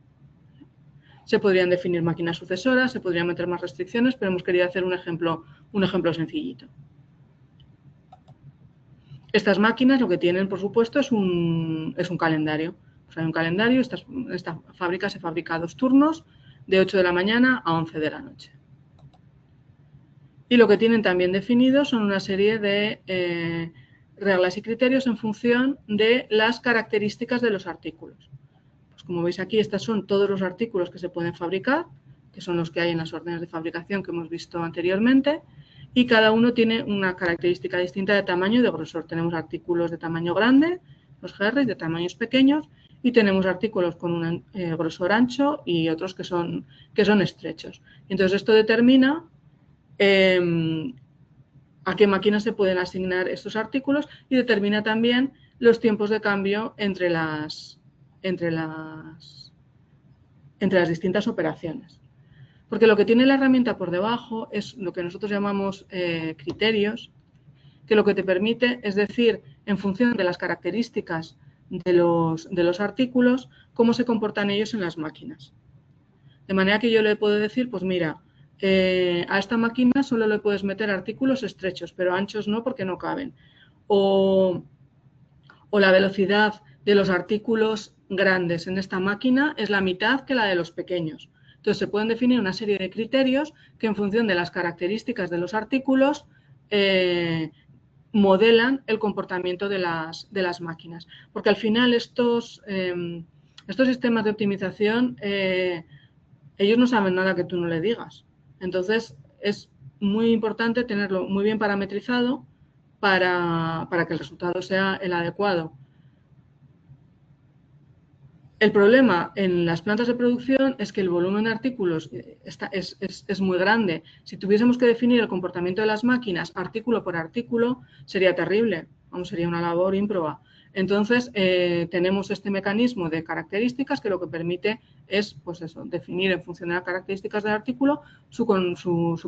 Se podrían definir máquinas sucesoras, se podrían meter más restricciones, pero hemos querido hacer un ejemplo sencillito. Estas máquinas lo que tienen, por supuesto, es un calendario. Pues hay un calendario, esta fábrica se fabrica a 2 turnos, de 8 de la mañana a 11 de la noche. Y lo que tienen también definido son una serie de reglas y criterios en función de las características de los artículos. Pues como veis aquí, estos son todos los artículos que se pueden fabricar, que son los que hay en las órdenes de fabricación que hemos visto anteriormente, y cada uno tiene una característica distinta de tamaño y de grosor. Tenemos artículos de tamaño grande, los GR, de tamaños pequeños, y tenemos artículos con un grosor ancho y otros que son estrechos. Entonces, esto determina a qué máquinas se pueden asignar estos artículos y determina también los tiempos de cambio entre las distintas operaciones. Porque lo que tiene la herramienta por debajo es lo que nosotros llamamos criterios, que lo que te permite es decir, en función de las características de los artículos, cómo se comportan ellos en las máquinas. De manera que yo le puedo decir, pues mira, a esta máquina solo le puedes meter artículos estrechos, pero anchos no porque no caben. O la velocidad de los artículos grandes en esta máquina es la mitad que la de los pequeños. Entonces, se pueden definir una serie de criterios que en función de las características de los artículos modelan el comportamiento de las máquinas. Porque al final estos sistemas de optimización, ellos no saben nada que tú no le digas. Entonces, es muy importante tenerlo muy bien parametrizado para que el resultado sea el adecuado. El problema en las plantas de producción es que el volumen de artículos es muy grande. Si tuviésemos que definir el comportamiento de las máquinas artículo por artículo, sería terrible, sería una labor ímproba. Entonces, tenemos este mecanismo de características que lo que permite es, pues eso, definir en función de las características del artículo su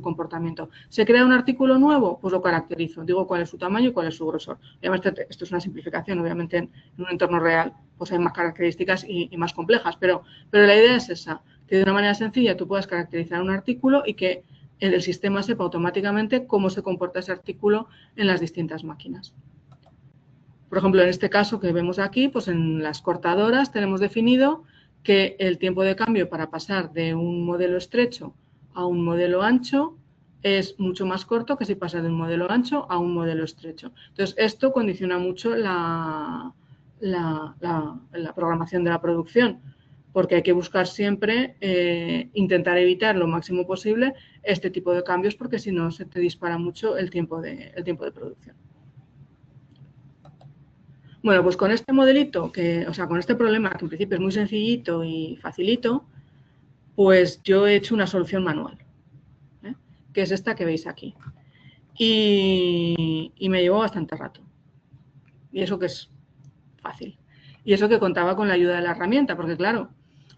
comportamiento. ¿Se crea un artículo nuevo? Pues lo caracterizo, digo cuál es su tamaño y cuál es su grosor. Obviamente, esto es una simplificación, obviamente en un entorno real pues hay más características y más complejas, pero la idea es esa, que de una manera sencilla tú puedas caracterizar un artículo y que el sistema sepa automáticamente cómo se comporta ese artículo en las distintas máquinas. Por ejemplo, en este caso que vemos aquí, pues en las cortadoras tenemos definido que el tiempo de cambio para pasar de un modelo estrecho a un modelo ancho es mucho más corto que si pasa de un modelo ancho a un modelo estrecho. Entonces, esto condiciona mucho la programación de la producción, porque hay que buscar siempre, intentar evitar lo máximo posible este tipo de cambios, porque si no se te dispara mucho el tiempo de producción. Bueno, pues con este modelito, con este problema, que en principio es muy sencillito y facilito, pues yo he hecho una solución manual, que es esta que veis aquí. Y me llevó bastante rato. Y eso que es fácil. Y eso que contaba con la ayuda de la herramienta, porque claro,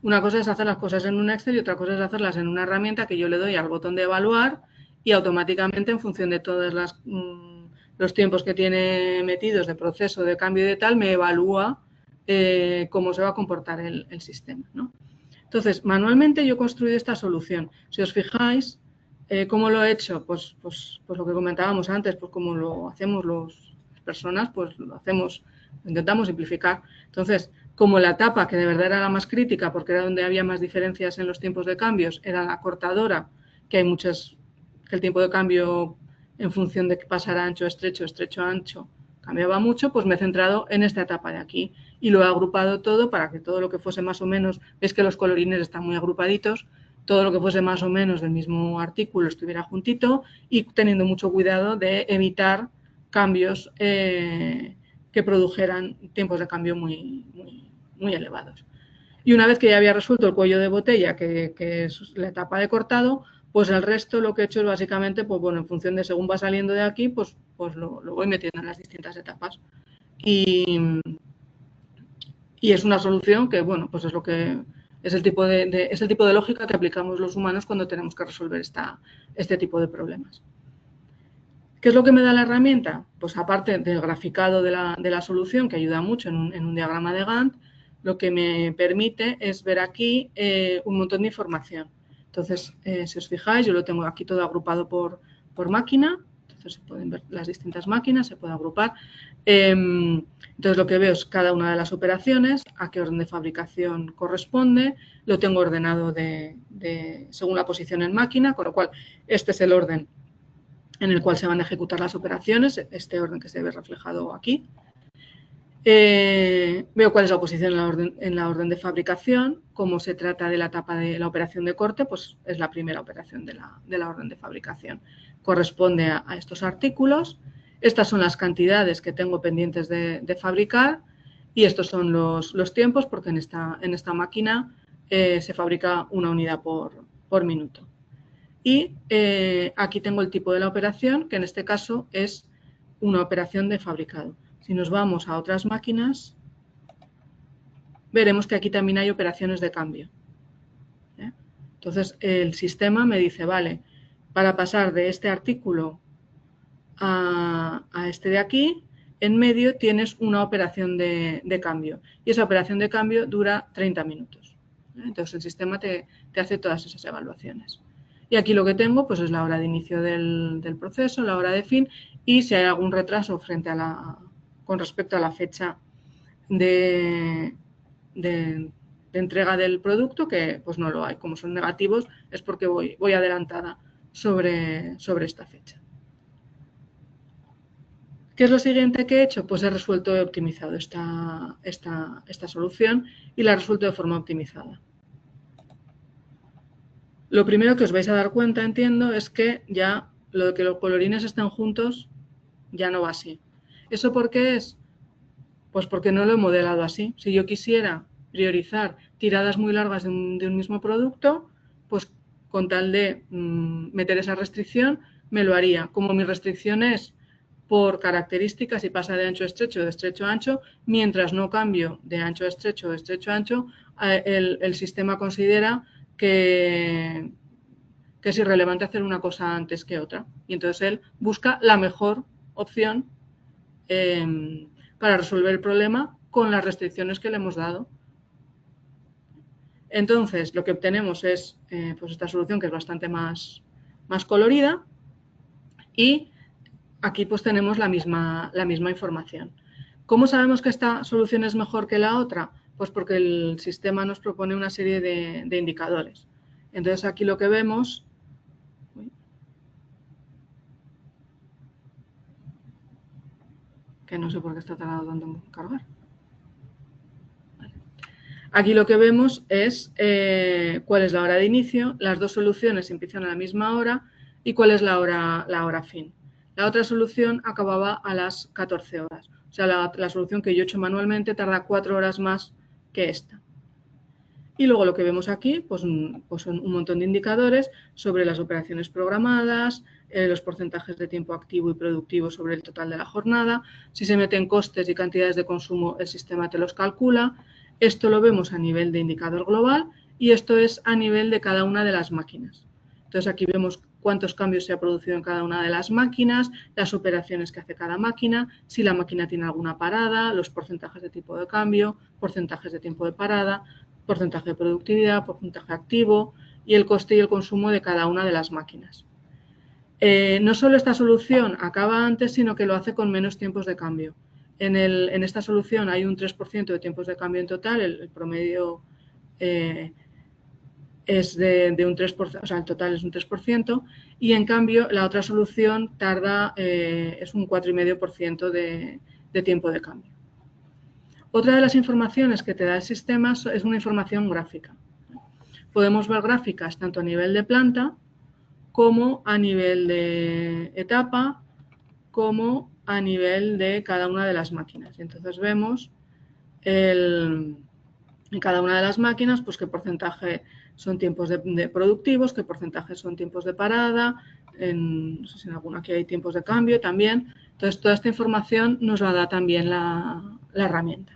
una cosa es hacer las cosas en un Excel y otra cosa es hacerlas en una herramienta que yo le doy al botón de evaluar y automáticamente en función de todos los tiempos que tiene metidos de proceso, de cambio y de tal, me evalúa cómo se va a comportar el sistema, ¿no? Entonces, manualmente yo he construido esta solución. Si os fijáis, ¿cómo lo he hecho? Pues lo que comentábamos antes, pues como lo hacemos las personas, pues lo intentamos simplificar. Entonces, como la etapa que de verdad era la más crítica, porque era donde había más diferencias en los tiempos de cambios, era la cortadora, que el tiempo de cambio en función de que pasara ancho a estrecho, estrecho a ancho, cambiaba mucho, pues me he centrado en esta etapa de aquí y lo he agrupado todo para que todo lo que fuese más o menos, veis que los colorines están muy agrupaditos, todo lo que fuese más o menos del mismo artículo estuviera juntito y teniendo mucho cuidado de evitar cambios que produjeran tiempos de cambio muy, muy, muy elevados. Y una vez que ya había resuelto el cuello de botella, que es la etapa de cortado, pues el resto lo que he hecho es básicamente, pues bueno, en función de según va saliendo de aquí, pues lo voy metiendo en las distintas etapas. Y Y es una solución que, bueno, pues es lo que es el tipo de lógica que aplicamos los humanos cuando tenemos que resolver este tipo de problemas. ¿Qué es lo que me da la herramienta? Pues aparte del graficado de la solución, que ayuda mucho en un diagrama de Gantt, lo que me permite es ver aquí un montón de información. Entonces, si os fijáis, yo lo tengo aquí todo agrupado por máquina. Entonces, se pueden ver las distintas máquinas, se puede agrupar. Entonces, lo que veo es cada una de las operaciones, a qué orden de fabricación corresponde. Lo tengo ordenado según la posición en máquina, con lo cual este es el orden en el cual se van a ejecutar las operaciones, este orden que se ve reflejado aquí. Veo cuál es la posición en la orden de fabricación. Como se trata de la etapa de la operación de corte, pues es la primera operación de la orden de fabricación. Corresponde a estos artículos. Estas son las cantidades que tengo pendientes de fabricar y estos son los tiempos, porque en esta máquina se fabrica una unidad por minuto. Y aquí tengo el tipo de la operación, que en este caso es una operación de fabricado. Si nos vamos a otras máquinas, veremos que aquí también hay operaciones de cambio. Entonces, el sistema me dice, vale, para pasar de este artículo a este de aquí, en medio tienes una operación de cambio. Y esa operación de cambio dura 30 minutos. Entonces, el sistema te hace todas esas evaluaciones. Y aquí lo que tengo pues es la hora de inicio del proceso, la hora de fin y si hay algún retraso con respecto a la fecha de entrega del producto, que pues no lo hay. Como son negativos es porque voy adelantada sobre esta fecha. ¿Qué es lo siguiente que he hecho? Pues he resuelto, he optimizado esta solución y la he resuelto de forma optimizada. Lo primero que os vais a dar cuenta, entiendo, es que ya lo de que los colorines estén juntos ya no va así. ¿Eso por qué es? Pues porque no lo he modelado así. Si yo quisiera priorizar tiradas muy largas de un mismo producto, pues con tal de meter esa restricción, me lo haría. Como mi restricción es por características y pasa de ancho a estrecho, de estrecho a ancho, mientras no cambio de ancho a estrecho, de estrecho a ancho, el sistema considera que es irrelevante hacer una cosa antes que otra. Y entonces él busca la mejor opción para resolver el problema con las restricciones que le hemos dado. Entonces, lo que obtenemos es pues esta solución que es bastante más colorida y aquí pues tenemos la misma información. ¿Cómo sabemos que esta solución es mejor que la otra? Pues porque el sistema nos propone una serie de indicadores. Entonces, aquí lo que vemos... que no sé por qué está tardando tanto en cargar. Vale. Aquí lo que vemos es cuál es la hora de inicio, las dos soluciones empiezan a la misma hora y cuál es la hora fin. La otra solución acababa a las 14 horas. O sea, la solución que yo he hecho manualmente tarda 4 horas más que esta. Y luego lo que vemos aquí pues son un montón de indicadores sobre las operaciones programadas, los porcentajes de tiempo activo y productivo sobre el total de la jornada. Si se meten costes y cantidades de consumo, el sistema te los calcula. Esto lo vemos a nivel de indicador global y esto es a nivel de cada una de las máquinas. Entonces aquí vemos cuántos cambios se ha producido en cada una de las máquinas, las operaciones que hace cada máquina, si la máquina tiene alguna parada, los porcentajes de tipo de cambio, porcentajes de tiempo de parada, porcentaje de productividad, porcentaje activo y el coste y el consumo de cada una de las máquinas. No solo esta solución acaba antes, sino que lo hace con menos tiempos de cambio. En esta solución hay un 3% de tiempos de cambio en total, el promedio es de un 3%, o sea, el total es un 3%, y en cambio la otra solución tarda, es un 4,5% de tiempo de cambio. Otra de las informaciones que te da el sistema es una información gráfica. Podemos ver gráficas tanto a nivel de planta como a nivel de etapa, como a nivel de cada una de las máquinas. Y entonces vemos en cada una de las máquinas pues qué porcentaje son tiempos de productivos, qué porcentaje son tiempos de parada, no sé si en alguna aquí hay tiempos de cambio también. Entonces toda esta información nos la da también la herramienta.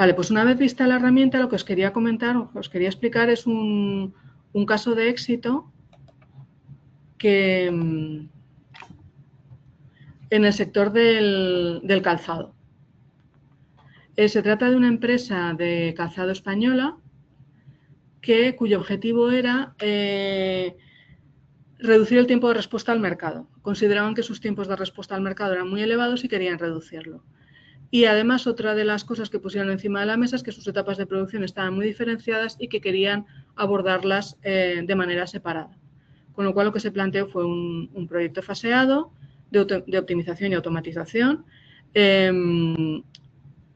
Vale, pues una vez vista la herramienta, lo que os quería comentar, os quería explicar es un caso de éxito que en el sector del calzado. Se trata de una empresa de calzado española cuyo objetivo era reducir el tiempo de respuesta al mercado. Consideraban que sus tiempos de respuesta al mercado eran muy elevados y querían reducirlo. Y además, otra de las cosas que pusieron encima de la mesa es que sus etapas de producción estaban muy diferenciadas y que querían abordarlas de manera separada. Con lo cual, lo que se planteó fue un proyecto faseado de optimización y automatización que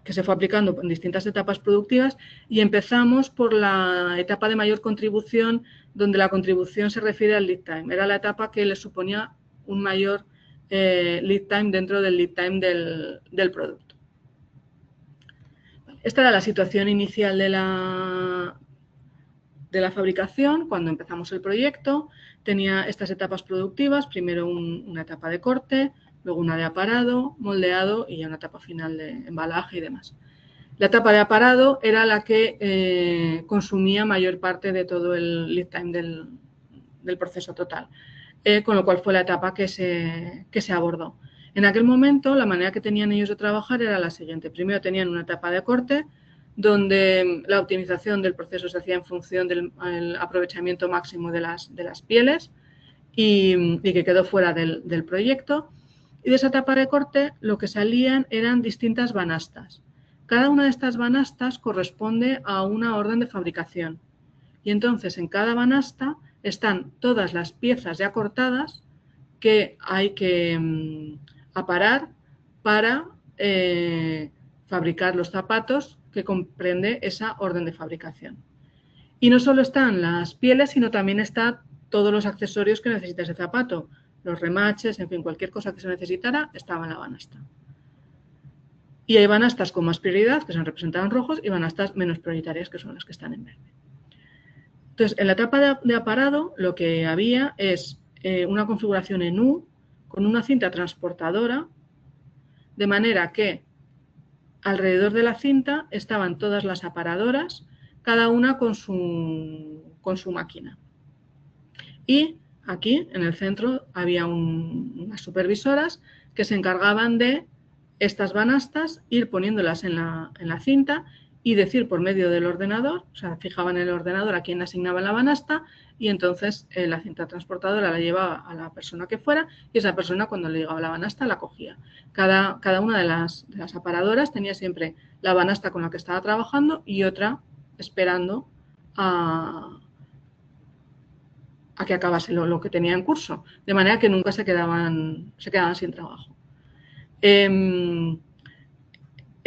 se fue aplicando en distintas etapas productivas, y empezamos por la etapa de mayor contribución, donde la contribución se refiere al lead time. Era la etapa que le suponía un mayor lead time dentro del lead time del producto. Esta era la situación inicial de la fabricación cuando empezamos el proyecto. Tenía estas etapas productivas, primero una etapa de corte, luego una de aparado, moldeado y ya una etapa final de embalaje y demás. La etapa de aparado era la que consumía mayor parte de todo el lead time del proceso total, con lo cual fue la etapa que se abordó. En aquel momento, la manera que tenían ellos de trabajar era la siguiente. Primero tenían una etapa de corte, donde la optimización del proceso se hacía en función del aprovechamiento máximo de las pieles y que quedó fuera del proyecto. Y de esa etapa de corte lo que salían eran distintas banastas. Cada una de estas banastas corresponde a una orden de fabricación. Y entonces en cada banasta están todas las piezas ya cortadas que hay que aparar para fabricar los zapatos que comprende esa orden de fabricación. Y no solo están las pieles, sino también están todos los accesorios que necesita ese zapato. Los remaches, en fin, cualquier cosa que se necesitara estaba en la banasta. Y hay banastas con más prioridad, que son representadas en rojos, y banastas menos prioritarias, que son las que están en verde. Entonces, en la etapa de aparado, lo que había es una configuración en U con una cinta transportadora, de manera que alrededor de la cinta estaban todas las aparadoras, cada una con su máquina. Y aquí, en el centro, había unas supervisoras que se encargaban de estas banastas, ir poniéndolas en la cinta y decir por medio del ordenador, o sea, fijaban en el ordenador a quién asignaba la banasta y entonces la cinta transportadora la llevaba a la persona que fuera y esa persona, cuando le llegaba la banasta, la cogía. Cada una de las aparadoras tenía siempre la banasta con la que estaba trabajando y otra esperando a que acabase lo que tenía en curso, de manera que nunca se quedaban sin trabajo.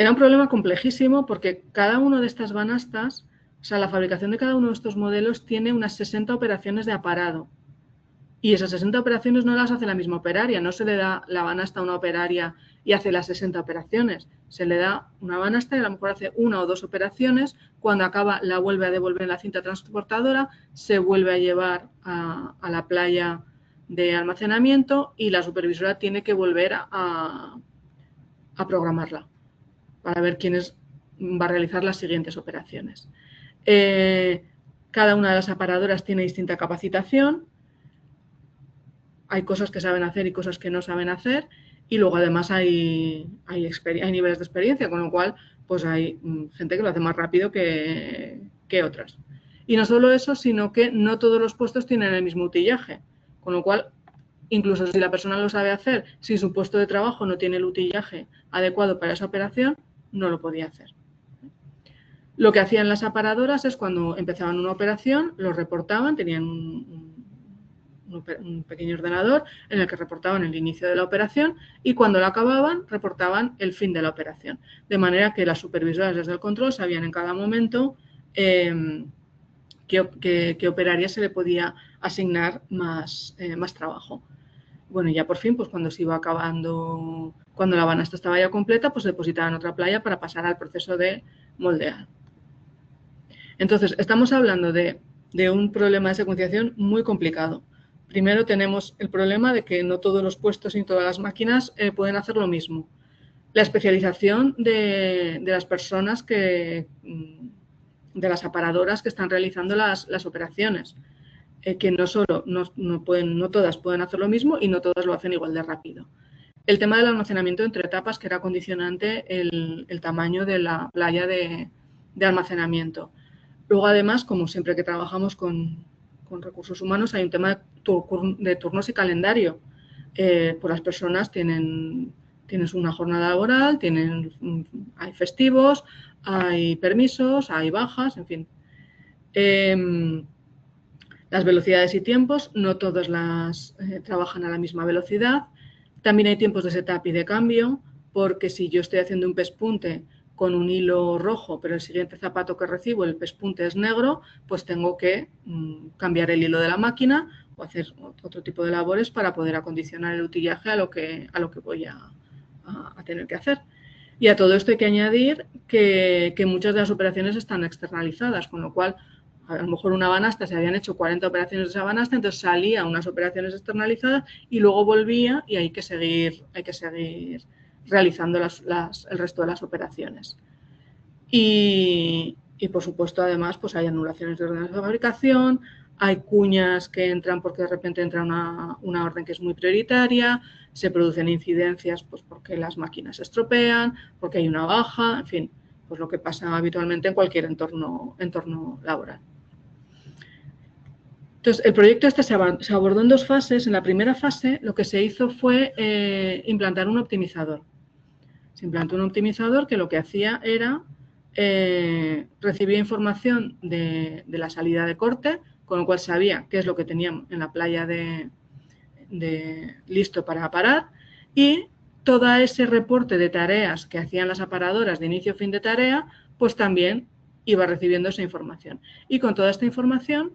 Era un problema complejísimo porque cada una de estas banastas, o sea, la fabricación de cada uno de estos modelos tiene unas 60 operaciones de aparado. Y esas 60 operaciones no las hace la misma operaria, no se le da la banasta a una operaria y hace las 60 operaciones. Se le da una banasta y a lo mejor hace una o dos operaciones, cuando acaba la vuelve a devolver en la cinta transportadora, se vuelve a llevar a la playa de almacenamiento y la supervisora tiene que volver a programarla para ver quién va a realizar las siguientes operaciones. Cada una de las aparadoras tiene distinta capacitación. Hay cosas que saben hacer y cosas que no saben hacer, y luego además hay niveles de experiencia, con lo cual pues hay gente que lo hace más rápido que otras. Y no solo eso, sino que no todos los puestos tienen el mismo utillaje, con lo cual incluso si la persona lo sabe hacer, si su puesto de trabajo no tiene el utillaje adecuado para esa operación, no lo podía hacer. Lo que hacían las aparadoras es cuando empezaban una operación, lo reportaban, tenían un pequeño ordenador en el que reportaban el inicio de la operación y cuando la acababan reportaban el fin de la operación. De manera que las supervisoras desde el control sabían en cada momento qué operaria se le podía asignar más trabajo. Bueno, y ya por fin, pues cuando se iba acabando, cuando la banasta estaba ya completa, pues se depositaba en otra playa para pasar al proceso de moldear. Entonces, estamos hablando de un problema de secuenciación muy complicado. Primero tenemos el problema de que no todos los puestos y todas las máquinas pueden hacer lo mismo. La especialización de las personas de las aparadoras que están realizando las operaciones, que no todas pueden hacer lo mismo y no todas lo hacen igual de rápido. El tema del almacenamiento entre etapas, que era condicionante el tamaño de la playa de almacenamiento. Luego, además, como siempre que trabajamos con recursos humanos, hay un tema de turnos y calendario. Pues las personas tienes una jornada laboral, hay festivos, hay permisos, hay bajas, en fin. Las velocidades y tiempos, no todas trabajan a la misma velocidad. También hay tiempos de setup y de cambio, porque si yo estoy haciendo un pespunte con un hilo rojo, pero el siguiente zapato que recibo, el pespunte es negro, pues tengo que cambiar el hilo de la máquina o hacer otro tipo de labores para poder acondicionar el utillaje a lo que voy a tener que hacer. Y a todo esto hay que añadir que muchas de las operaciones están externalizadas, con lo cual a lo mejor una banasta, se habían hecho 40 operaciones de esa banasta, entonces salía unas operaciones externalizadas y luego volvía y hay que seguir realizando el resto de las operaciones. Y por supuesto, además, pues hay anulaciones de órdenes de fabricación, hay cuñas que entran porque de repente entra una orden que es muy prioritaria, se producen incidencias pues porque las máquinas se estropean, porque hay una baja, en fin, pues lo que pasa habitualmente en cualquier entorno laboral. Entonces, el proyecto este se abordó en 2 fases. En la primera fase, lo que se hizo fue implantar un optimizador. Se implantó un optimizador que lo que hacía era recibía información de la salida de corte, con lo cual sabía qué es lo que teníamos en la playa listo para parar, y todo ese reporte de tareas que hacían las aparadoras de inicio a fin de tarea, pues también iba recibiendo esa información. Y con toda esta información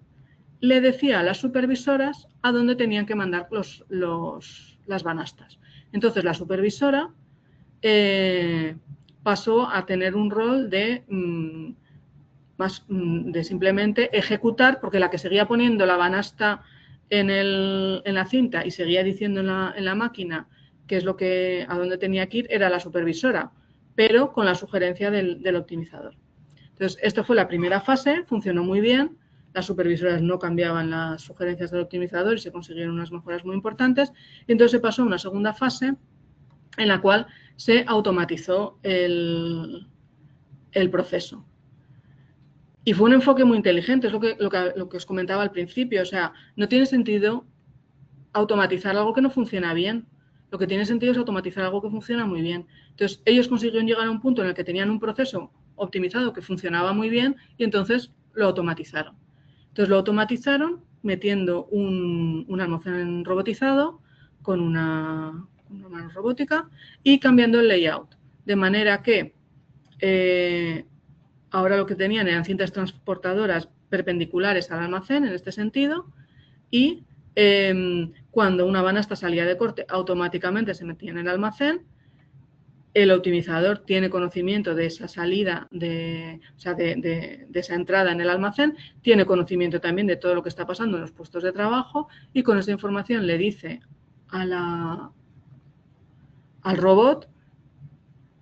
le decía a las supervisoras a dónde tenían que mandar las banastas. Entonces, la supervisora pasó a tener un rol de simplemente ejecutar, porque la que seguía poniendo la banasta en la cinta y seguía diciendo en la máquina qué es a dónde tenía que ir era la supervisora, pero con la sugerencia del optimizador. Entonces, esto fue la primera fase, funcionó muy bien. Las supervisoras no cambiaban las sugerencias del optimizador y se consiguieron unas mejoras muy importantes. Y entonces se pasó a una segunda fase en la cual se automatizó el proceso. Y fue un enfoque muy inteligente, es lo que os comentaba al principio. O sea, no tiene sentido automatizar algo que no funciona bien. Lo que tiene sentido es automatizar algo que funciona muy bien. Entonces, ellos consiguieron llegar a un punto en el que tenían un proceso optimizado que funcionaba muy bien y entonces lo automatizaron. Entonces lo automatizaron metiendo un almacén robotizado con una mano robótica y cambiando el layout. De manera que ahora lo que tenían eran cintas transportadoras perpendiculares al almacén en este sentido y cuando una banasta salía de corte automáticamente se metía en el almacén. El optimizador tiene conocimiento de esa salida, de esa entrada en el almacén, tiene conocimiento también de todo lo que está pasando en los puestos de trabajo y con esa información le dice al robot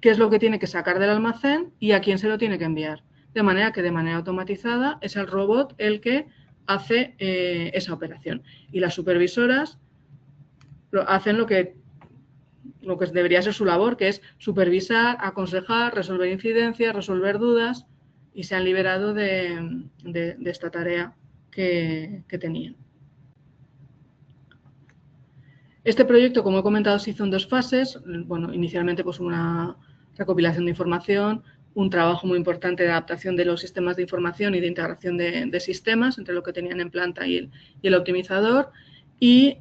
qué es lo que tiene que sacar del almacén y a quién se lo tiene que enviar. De manera que de manera automatizada es el robot el que hace esa operación. Y las supervisoras hacen lo que debería ser su labor, que es supervisar, aconsejar, resolver incidencias, resolver dudas, y se han liberado de esta tarea que tenían. Este proyecto, como he comentado, se hizo en 2 fases. Bueno, inicialmente pues una recopilación de información, un trabajo muy importante de adaptación de los sistemas de información y de integración de sistemas entre lo que tenían en planta y el optimizador, y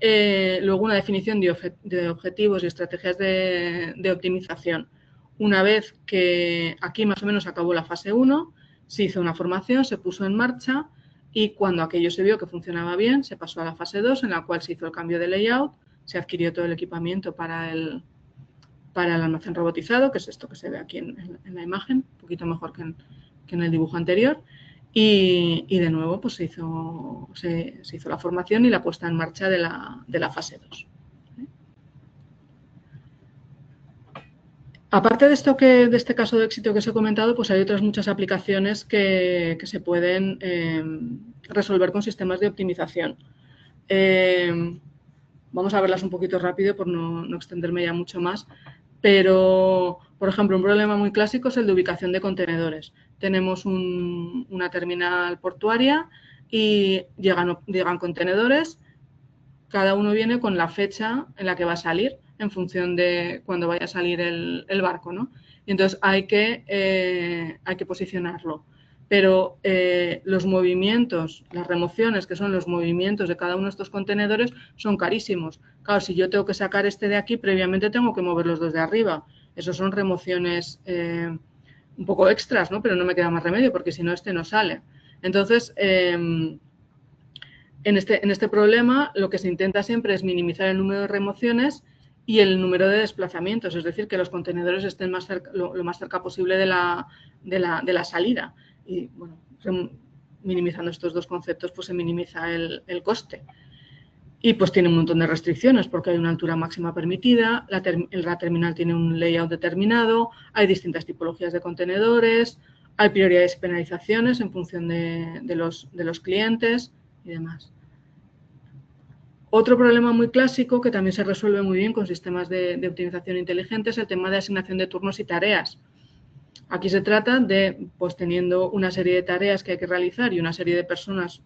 luego una definición de objetivos y estrategias de optimización. Una vez que aquí más o menos acabó la fase 1, se hizo una formación, se puso en marcha y cuando aquello se vio que funcionaba bien, se pasó a la fase 2 en la cual se hizo el cambio de layout, se adquirió todo el equipamiento para el almacén robotizado, que es esto que se ve aquí en la imagen, un poquito mejor que en el dibujo anterior. Y de nuevo pues se hizo la formación y la puesta en marcha de la fase 2. Aparte de esto de este caso de éxito que os he comentado, pues hay otras muchas aplicaciones que se pueden resolver con sistemas de optimización. Vamos a verlas un poquito rápido por no extenderme ya mucho más, pero, por ejemplo, un problema muy clásico es el de ubicación de contenedores. Tenemos una terminal portuaria y llegan contenedores, cada uno viene con la fecha en la que va a salir, en función de cuando vaya a salir el barco, ¿no? Y entonces hay que posicionarlo. Pero los movimientos, las remociones, que son los movimientos de cada uno de estos contenedores, son carísimos. Claro, si yo tengo que sacar este de aquí, previamente tengo que mover los dos de arriba. Eso son remociones un poco extras, ¿no? Pero no me queda más remedio, porque si no, este no sale. Entonces, en este problema, lo que se intenta siempre es minimizar el número de remociones y el número de desplazamientos, es decir, que los contenedores estén lo más cerca posible de la salida. Y, bueno, minimizando estos dos conceptos, pues se minimiza el coste. Y pues tiene un montón de restricciones, porque hay una altura máxima permitida, la terminal tiene un layout determinado, hay distintas tipologías de contenedores, hay prioridades y penalizaciones en función de los clientes y demás. Otro problema muy clásico, que también se resuelve muy bien con sistemas de optimización inteligente, es el tema de asignación de turnos y tareas. Aquí se trata de, pues teniendo una serie de tareas que hay que realizar y una serie de personas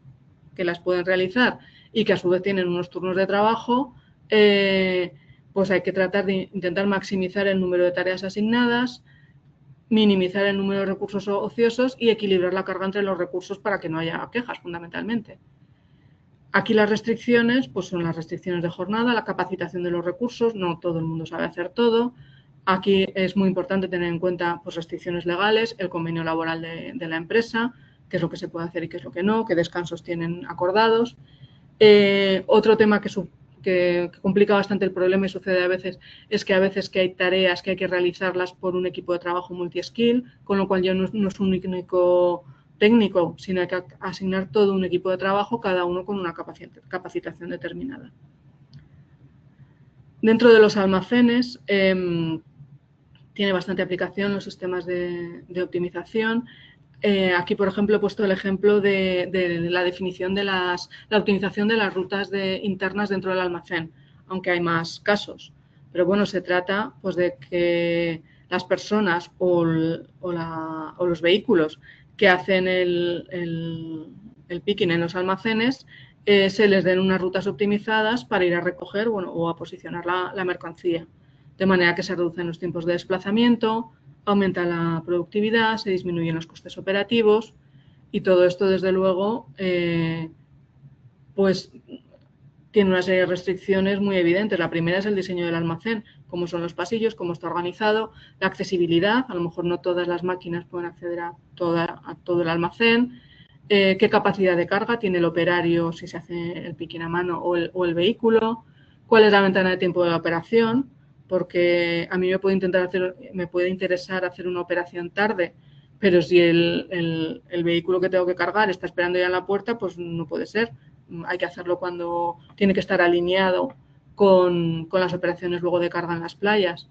que las pueden realizar y que a su vez tienen unos turnos de trabajo, pues hay que tratar de intentar maximizar el número de tareas asignadas, minimizar el número de recursos ociosos y equilibrar la carga entre los recursos para que no haya quejas, fundamentalmente. Aquí las restricciones, pues son las restricciones de jornada, la capacitación de los recursos, no todo el mundo sabe hacer todo. Aquí es muy importante tener en cuenta pues, restricciones legales, el convenio laboral de la empresa, qué es lo que se puede hacer y qué es lo que no, qué descansos tienen acordados. Otro tema que complica bastante el problema y sucede a veces es que a veces que hay tareas que hay que realizarlas por un equipo de trabajo multi-skill, con lo cual ya no es un único técnico, sino hay que asignar todo un equipo de trabajo, cada uno con una capacitación determinada. Dentro de los almacenes tiene bastante aplicación los sistemas de optimización. Aquí, por ejemplo, he puesto el ejemplo de la definición de la optimización de las rutas internas dentro del almacén, aunque hay más casos. Pero bueno, se trata pues, de que las personas o los vehículos que hacen el picking en los almacenes se les den unas rutas optimizadas para ir a recoger o a posicionar la mercancía, de manera que se reducen los tiempos de desplazamiento, aumenta la productividad, se disminuyen los costes operativos y todo esto, desde luego, pues tiene una serie de restricciones muy evidentes. La primera es el diseño del almacén, cómo son los pasillos, cómo está organizado, la accesibilidad, a lo mejor no todas las máquinas pueden acceder a todo el almacén, qué capacidad de carga tiene el operario si se hace el picking a mano o el vehículo, cuál es la ventana de tiempo de la operación, porque a mí me puede interesar hacer una operación tarde, pero si el vehículo que tengo que cargar está esperando ya en la puerta, pues no puede ser. Hay que hacerlo cuando tiene que estar alineado con las operaciones luego de carga en las playas.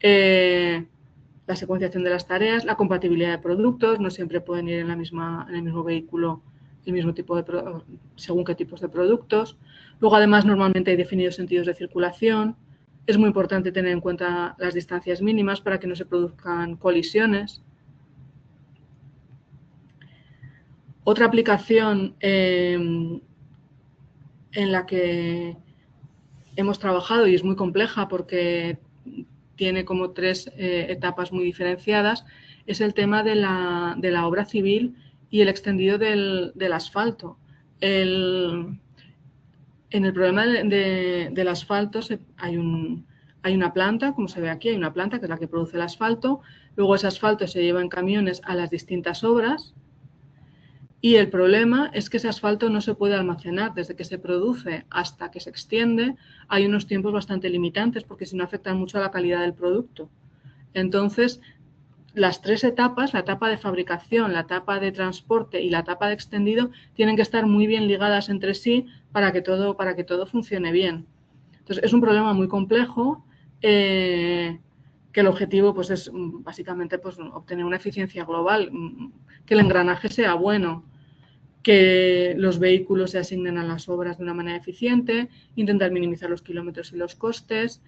La secuenciación de las tareas, la compatibilidad de productos, no siempre pueden ir en el mismo vehículo el mismo tipo según qué tipos de productos. Luego, además, normalmente hay definidos sentidos de circulación. Es muy importante tener en cuenta las distancias mínimas para que no se produzcan colisiones. Otra aplicación en la que hemos trabajado y es muy compleja porque tiene como tres etapas muy diferenciadas es el tema de la obra civil y el extendido del asfalto. En el problema del asfalto hay una planta, como se ve aquí, hay una planta que es la que produce el asfalto, luego ese asfalto se lleva en camiones a las distintas obras y el problema es que ese asfalto no se puede almacenar. Desde que se produce hasta que se extiende hay unos tiempos bastante limitantes porque si no afectan mucho a la calidad del producto. Entonces, las tres etapas, la etapa de fabricación, la etapa de transporte y la etapa de extendido, tienen que estar muy bien ligadas entre sí para que todo funcione bien. Entonces, es un problema muy complejo que el objetivo pues, es básicamente pues, obtener una eficiencia global, que el engranaje sea bueno, que los vehículos se asignen a las obras de una manera eficiente, intentar minimizar los kilómetros y los costes,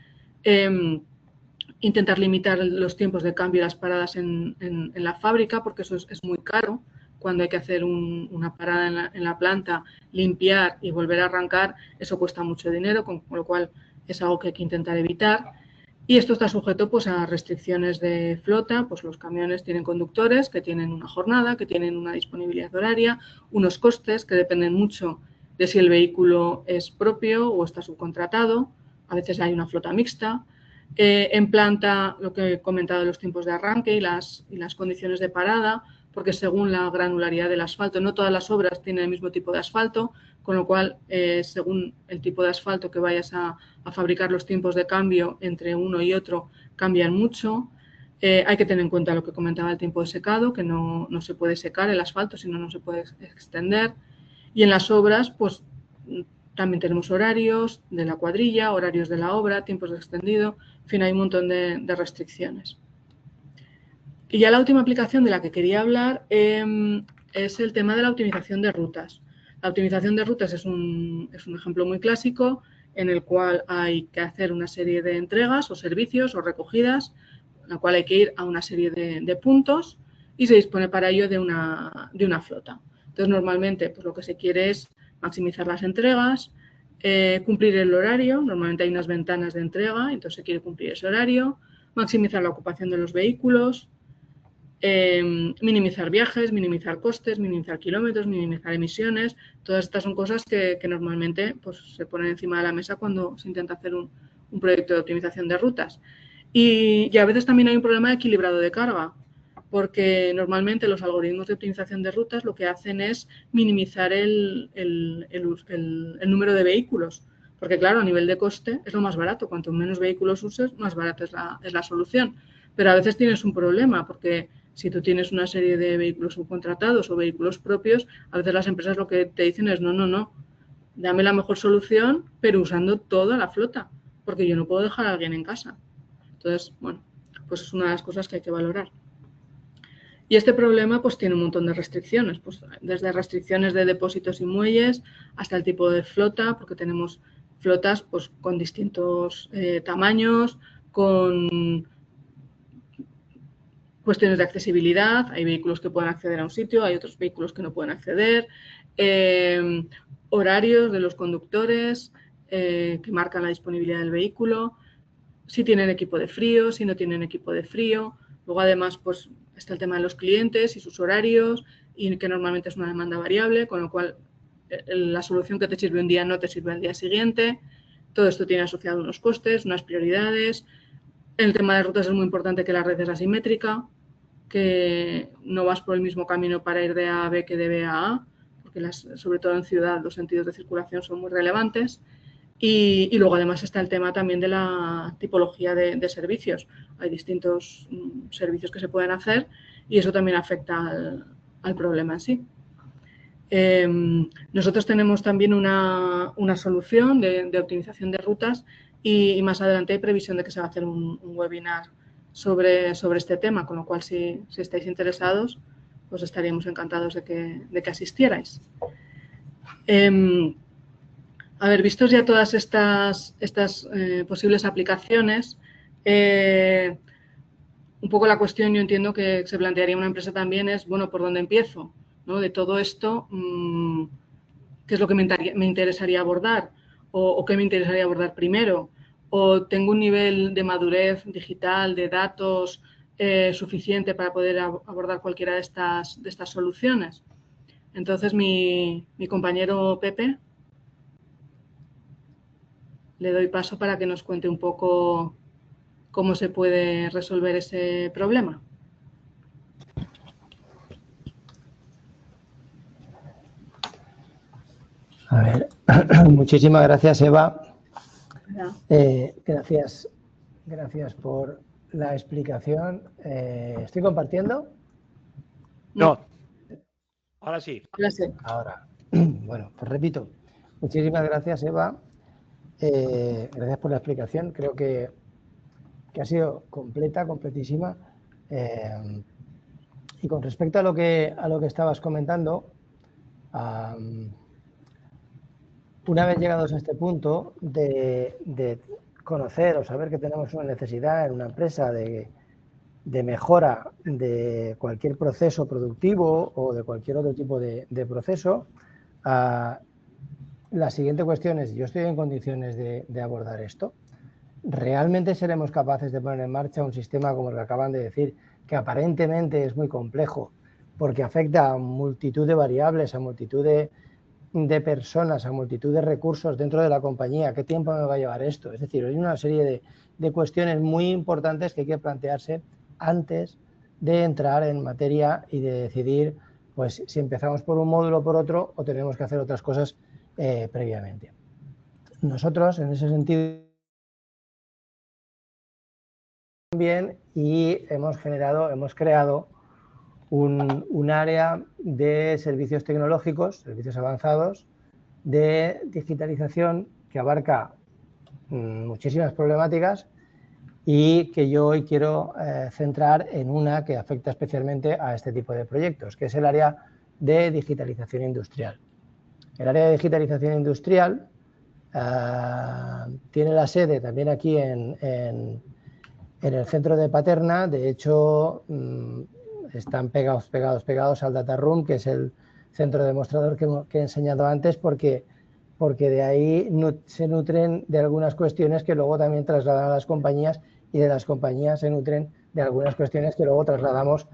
intentar limitar los tiempos de cambio y las paradas en la fábrica, porque eso es muy caro. Cuando hay que hacer una parada en la planta, limpiar y volver a arrancar, eso cuesta mucho dinero, con lo cual es algo que hay que intentar evitar. Y esto está sujeto pues, a restricciones de flota, pues los camiones tienen conductores que tienen una jornada, que tienen una disponibilidad horaria, unos costes que dependen mucho de si el vehículo es propio o está subcontratado. A veces hay una flota mixta. En planta, lo que he comentado de los tiempos de arranque y las condiciones de parada, porque según la granularidad del asfalto, no todas las obras tienen el mismo tipo de asfalto, con lo cual, según el tipo de asfalto que vayas a fabricar, los tiempos de cambio entre uno y otro cambian mucho. Hay que tener en cuenta lo que comentaba el tiempo de secado, que no se puede secar el asfalto, sino no se puede extender. Y en las obras, pues también tenemos horarios de la cuadrilla, horarios de la obra, tiempos de extendido, en fin, hay un montón de restricciones. Y ya la última aplicación de la que quería hablar es el tema de la optimización de rutas. La optimización de rutas es un ejemplo muy clásico en el cual hay que hacer una serie de entregas o servicios o recogidas, en la cual hay que ir a una serie de puntos y se dispone para ello de una flota. Entonces, normalmente pues, lo que se quiere es maximizar las entregas, cumplir el horario, normalmente hay unas ventanas de entrega, entonces se quiere cumplir ese horario, maximizar la ocupación de los vehículos, minimizar viajes, minimizar costes, minimizar kilómetros, minimizar emisiones. Todas estas son cosas que normalmente pues, se ponen encima de la mesa cuando se intenta hacer un proyecto de optimización de rutas. Y a veces también hay un problema de equilibrado de carga, porque normalmente los algoritmos de optimización de rutas lo que hacen es minimizar el número de vehículos. Porque claro, a nivel de coste es lo más barato. Cuanto menos vehículos uses, más barato es la solución. Pero a veces tienes un problema, porque si tú tienes una serie de vehículos subcontratados o vehículos propios, a veces las empresas lo que te dicen es no, dame la mejor solución, pero usando toda la flota, porque yo no puedo dejar a alguien en casa. Entonces, bueno, pues es una de las cosas que hay que valorar. Y este problema pues tiene un montón de restricciones, pues desde restricciones de depósitos y muelles hasta el tipo de flota, porque tenemos flotas pues con distintos tamaños, con cuestiones de accesibilidad, hay vehículos que pueden acceder a un sitio, hay otros vehículos que no pueden acceder, horarios de los conductores que marcan la disponibilidad del vehículo, si tienen equipo de frío, si no tienen equipo de frío. Luego, además, pues está el tema de los clientes y sus horarios, y que normalmente es una demanda variable, con lo cual la solución que te sirve un día no te sirve al día siguiente. Todo esto tiene asociado unos costes, unas prioridades. En el tema de rutas es muy importante que la red es asimétrica, que no vas por el mismo camino para ir de A a B que de B a A, porque sobre todo en ciudad los sentidos de circulación son muy relevantes. Y luego además está el tema también de la tipología de servicios. Hay distintos servicios que se pueden hacer y eso también afecta al problema en sí. Nosotros tenemos también una solución de optimización de rutas y más adelante hay previsión de que se va a hacer un webinar sobre este tema, con lo cual si estáis interesados, pues estaríamos encantados de que asistierais. A ver, vistos ya todas estas posibles aplicaciones, un poco la cuestión, yo entiendo que se plantearía una empresa también es, bueno, ¿por dónde empiezo? ¿No? De todo esto, ¿qué es lo que me interesaría abordar? ¿O qué me interesaría abordar primero? ¿O tengo un nivel de madurez digital, de datos suficiente para poder abordar cualquiera de estas soluciones? Entonces, mi compañero Pepe, le doy paso para que nos cuente un poco cómo se puede resolver ese problema. A ver, muchísimas gracias, Eva. Gracias por la explicación. ¿Estoy compartiendo? No. Ahora sí. Ahora. Bueno, pues repito. Muchísimas gracias, Eva. Gracias por la explicación. Creo que que ha sido completísima. Y con respecto a lo que estabas comentando, una vez llegados a este punto de conocer o saber que tenemos una necesidad en una empresa de mejora de cualquier proceso productivo o de cualquier otro tipo de proceso, la siguiente cuestión es, ¿yo estoy en condiciones de abordar esto? ¿Realmente seremos capaces de poner en marcha un sistema como el que acaban de decir, que aparentemente es muy complejo porque afecta a multitud de variables, a multitud de personas, a multitud de recursos dentro de la compañía? ¿Qué tiempo me va a llevar esto? Es decir, hay una serie de cuestiones muy importantes que hay que plantearse antes de entrar en materia y de decidir pues, si empezamos por un módulo o por otro o tenemos que hacer otras cosas previamente. Nosotros, en ese sentido, también hemos creado un área de servicios tecnológicos, servicios avanzados, de digitalización que abarca muchísimas problemáticas y que yo hoy quiero centrar en una que afecta especialmente a este tipo de proyectos, que es el área de digitalización industrial. El área de digitalización industrial tiene la sede también aquí en el centro de Paterna. De hecho, están pegados al Data Room, que es el centro demostrador que he enseñado antes, porque de ahí se nutren de algunas cuestiones que luego también trasladan a las compañías, y de las compañías se nutren de algunas cuestiones que luego trasladamos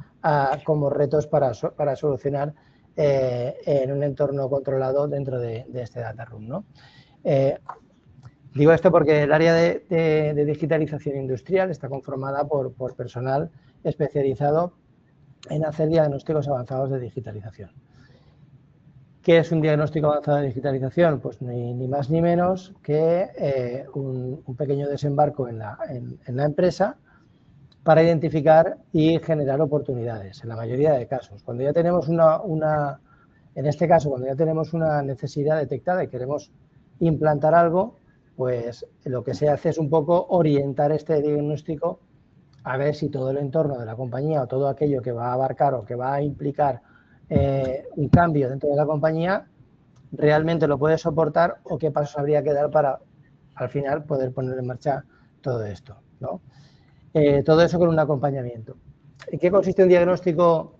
como retos para solucionar en un entorno controlado dentro de este Data Room, ¿no? Digo esto porque el área de digitalización industrial está conformada por personal especializado en hacer diagnósticos avanzados de digitalización. ¿Qué es un diagnóstico avanzado de digitalización? Pues ni más ni menos que un pequeño desembarco en la empresa para identificar y generar oportunidades, en la mayoría de casos. Cuando ya tenemos en este caso, cuando ya tenemos una necesidad detectada y queremos implantar algo, pues lo que se hace es un poco orientar este diagnóstico a ver si todo el entorno de la compañía o todo aquello que va a abarcar o que va a implicar un cambio dentro de la compañía realmente lo puede soportar, o qué pasos habría que dar para al final poder poner en marcha todo esto, ¿no? Todo eso con un acompañamiento. ¿En qué consiste un diagnóstico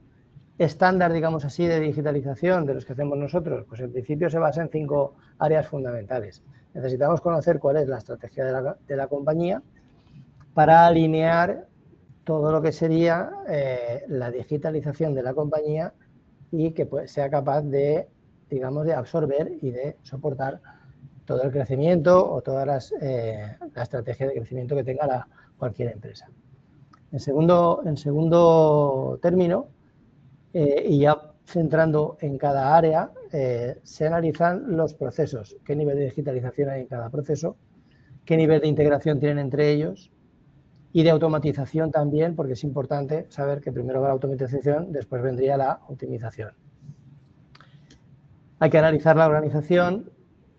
estándar, digamos así, de digitalización de los que hacemos nosotros? Pues en principio se basa en 5 áreas fundamentales. Necesitamos conocer cuál es la estrategia de la compañía para alinear todo lo que sería la digitalización de la compañía y que sea capaz de, digamos, de absorber y de soportar todo el crecimiento o toda la estrategia de crecimiento que tenga cualquier empresa. En segundo término, y ya centrando en cada área, se analizan los procesos, qué nivel de digitalización hay en cada proceso, qué nivel de integración tienen entre ellos, y de automatización también, porque es importante saber que primero va la automatización, después vendría la optimización. Hay que analizar la organización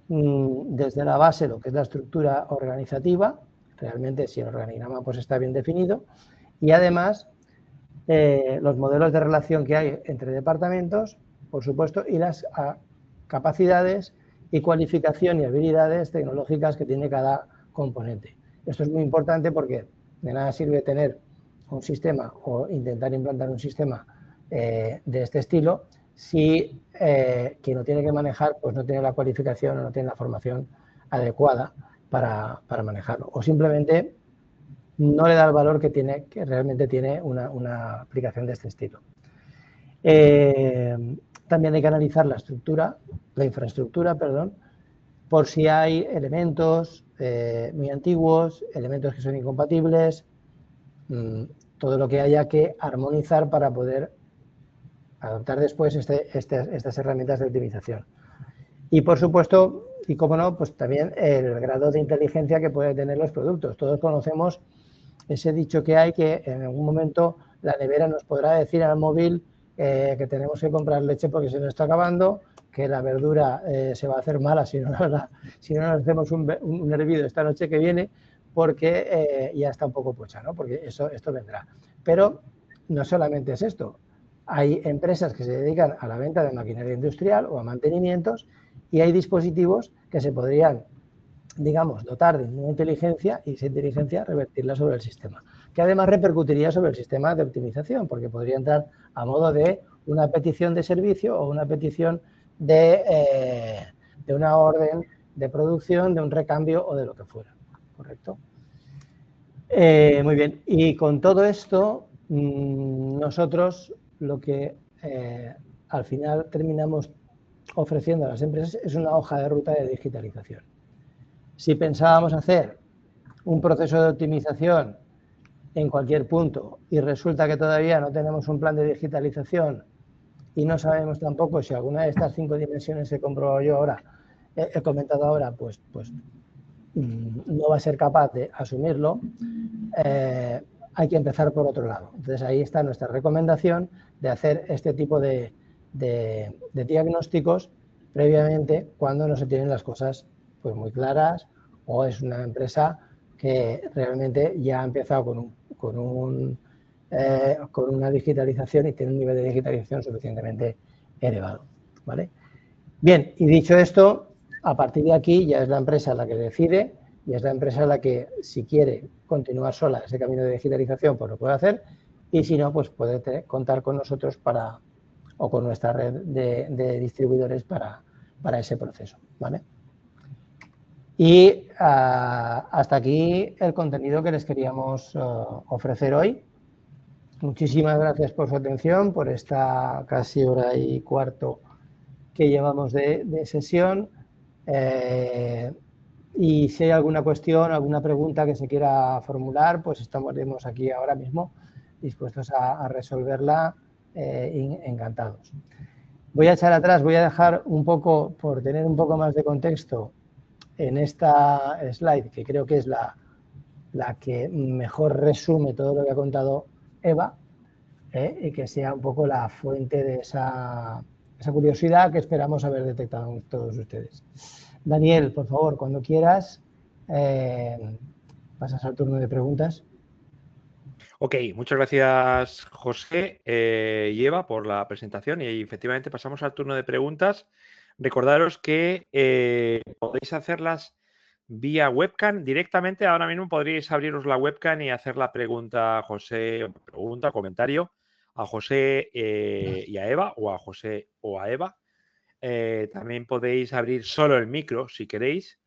desde la base, lo que es la estructura organizativa, realmente si el organigrama pues está bien definido, y además los modelos de relación que hay entre departamentos, por supuesto, y las capacidades y cualificación y habilidades tecnológicas que tiene cada componente. Esto es muy importante porque de nada sirve tener un sistema o intentar implantar un sistema de este estilo si quien lo tiene que manejar pues no tiene la cualificación o no tiene la formación adecuada para manejarlo, o simplemente no le da el valor que realmente tiene una aplicación de este estilo. También hay que analizar la infraestructura, por si hay elementos muy antiguos, elementos que son incompatibles, todo lo que haya que armonizar para poder adoptar después estas herramientas de optimización. Y por supuesto, y cómo no, pues también el grado de inteligencia que pueden tener los productos. Todos conocemos ese dicho que hay, que en algún momento la nevera nos podrá decir al móvil que tenemos que comprar leche porque se nos está acabando, que la verdura se va a hacer mala si no nos hacemos un hervido esta noche que viene, porque ya está un poco pocha, ¿no? Porque esto vendrá. Pero no solamente es esto. Hay empresas que se dedican a la venta de maquinaria industrial o a mantenimientos y hay dispositivos que se podrían, digamos, dotar de una inteligencia y esa inteligencia revertirla sobre el sistema, que además repercutiría sobre el sistema de optimización, porque podría entrar a modo de una petición de servicio o una petición de una orden de producción, de un recambio o de lo que fuera, ¿correcto? Muy bien, y con todo esto, nosotros lo que al final terminamos ofreciendo a las empresas es una hoja de ruta de digitalización. Si pensábamos hacer un proceso de optimización en cualquier punto y resulta que todavía no tenemos un plan de digitalización y no sabemos tampoco si alguna de estas 5 dimensiones que he comentado ahora, pues no va a ser capaz de asumirlo, hay que empezar por otro lado. Entonces ahí está nuestra recomendación de hacer este tipo de diagnósticos previamente cuando no se tienen las cosas pues muy claras o es una empresa que realmente ya ha empezado con una digitalización y tiene un nivel de digitalización suficientemente elevado, ¿vale? Bien, y dicho esto, a partir de aquí ya es la empresa la que decide y es la empresa la que, si quiere continuar sola ese camino de digitalización, pues lo puede hacer y si no, pues puede contar con nosotros o con nuestra red de distribuidores para ese proceso, ¿vale? Y hasta aquí el contenido que les queríamos ofrecer hoy. Muchísimas gracias por su atención, por esta casi hora y cuarto que llevamos de sesión. Y si hay alguna cuestión, alguna pregunta que se quiera formular, pues estaremos aquí ahora mismo dispuestos a resolverla, encantados. Voy a echar atrás, voy a dejar un poco, por tener un poco más de contexto, en esta slide, que creo que es la que mejor resume todo lo que ha contado Eva, y que sea un poco la fuente de esa curiosidad que esperamos haber detectado en todos ustedes. Daniel, por favor, cuando quieras, pasas al turno de preguntas. Ok, muchas gracias José y Eva por la presentación y efectivamente pasamos al turno de preguntas. Recordaros que podéis hacerlas vía webcam directamente. Ahora mismo podréis abriros la webcam y hacer la pregunta a José, comentario a José y a Eva, o a José o a Eva. También podéis abrir solo el micro si queréis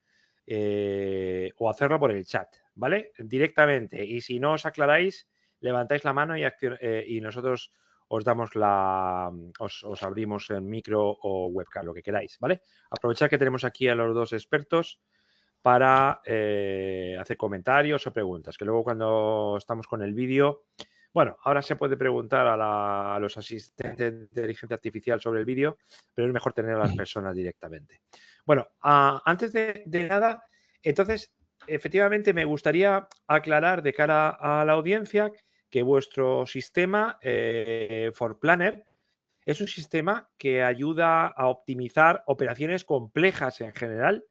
o hacerlo por el chat, ¿vale? Directamente. Y si no os aclaráis, levantáis la mano y nosotros os damos os abrimos el micro o webcam, lo que queráis, ¿vale? Aprovechad que tenemos aquí a los dos expertos para hacer comentarios o preguntas, que luego cuando estamos con el vídeo, bueno, ahora se puede preguntar a los asistentes de inteligencia artificial sobre el vídeo, pero es mejor tener a las personas directamente. Bueno, antes de nada, entonces, efectivamente me gustaría aclarar de cara a la audiencia que vuestro sistema ForPlanner es un sistema que ayuda a optimizar operaciones complejas en general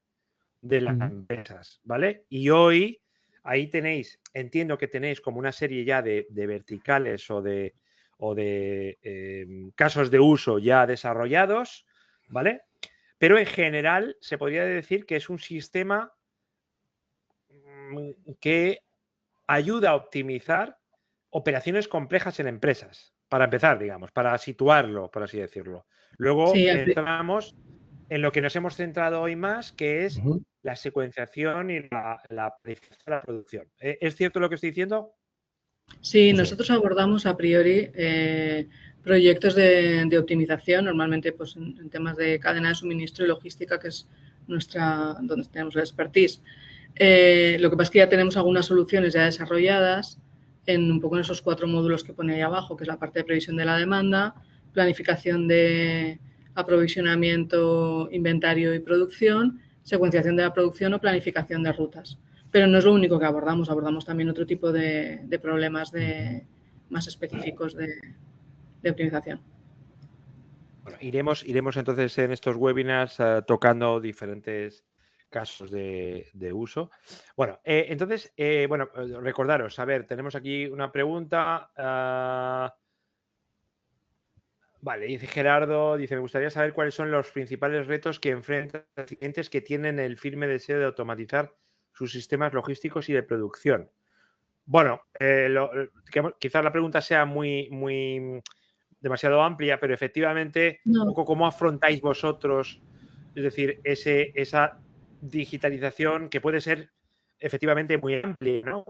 de las empresas, ¿vale? Y hoy ahí tenéis, entiendo que tenéis como una serie ya de verticales o de casos de uso ya desarrollados, ¿vale? Pero en general se podría decir que es un sistema que ayuda a optimizar operaciones complejas en empresas, para empezar, digamos, para situarlo, por así decirlo. Luego Sí, entramos en lo que nos hemos centrado hoy más, que es la secuenciación y la producción. ¿Es cierto lo que estoy diciendo? Sí, nosotros abordamos a priori proyectos de optimización, normalmente pues, en temas de cadena de suministro y logística, que es donde tenemos la expertise. Lo que pasa es que ya tenemos algunas soluciones ya desarrolladas un poco en esos 4 módulos que pone ahí abajo, que es la parte de previsión de la demanda, planificación de aprovisionamiento, inventario y producción, secuenciación de la producción o planificación de rutas. Pero no es lo único que abordamos, abordamos también otro tipo de problemas más específicos de optimización. Bueno, iremos entonces en estos webinars tocando diferentes casos de uso. Bueno, entonces, bueno, recordaros, a ver, tenemos aquí una pregunta. Vale, dice Gerardo, dice, me gustaría saber cuáles son los principales retos que enfrentan los clientes que tienen el firme deseo de automatizar sus sistemas logísticos y de producción. Bueno, quizás la pregunta sea muy demasiado amplia, pero efectivamente, un poco cómo afrontáis vosotros, es decir, esa digitalización que puede ser efectivamente muy amplia, ¿no?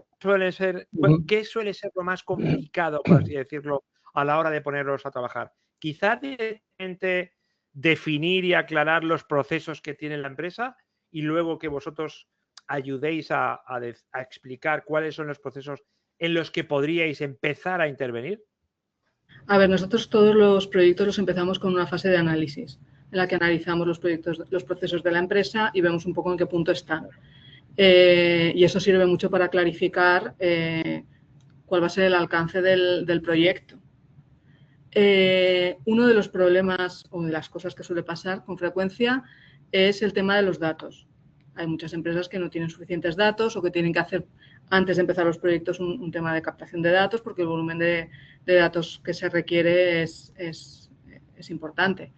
¿Qué suele ser lo más complicado, por así decirlo, a la hora de ponerlos a trabajar? Quizá directamente definir y aclarar los procesos que tiene la empresa y luego que vosotros ayudéis a explicar cuáles son los procesos en los que podríais empezar a intervenir. A ver, nosotros todos los proyectos los empezamos con una fase de análisis, en la que analizamos los procesos de la empresa y vemos un poco en qué punto están. Y eso sirve mucho para clarificar cuál va a ser el alcance del proyecto. Uno de los problemas o de las cosas que suele pasar con frecuencia es el tema de los datos. Hay muchas empresas que no tienen suficientes datos o que tienen que hacer, antes de empezar los proyectos, un tema de captación de datos porque el volumen de datos que se requiere es importante,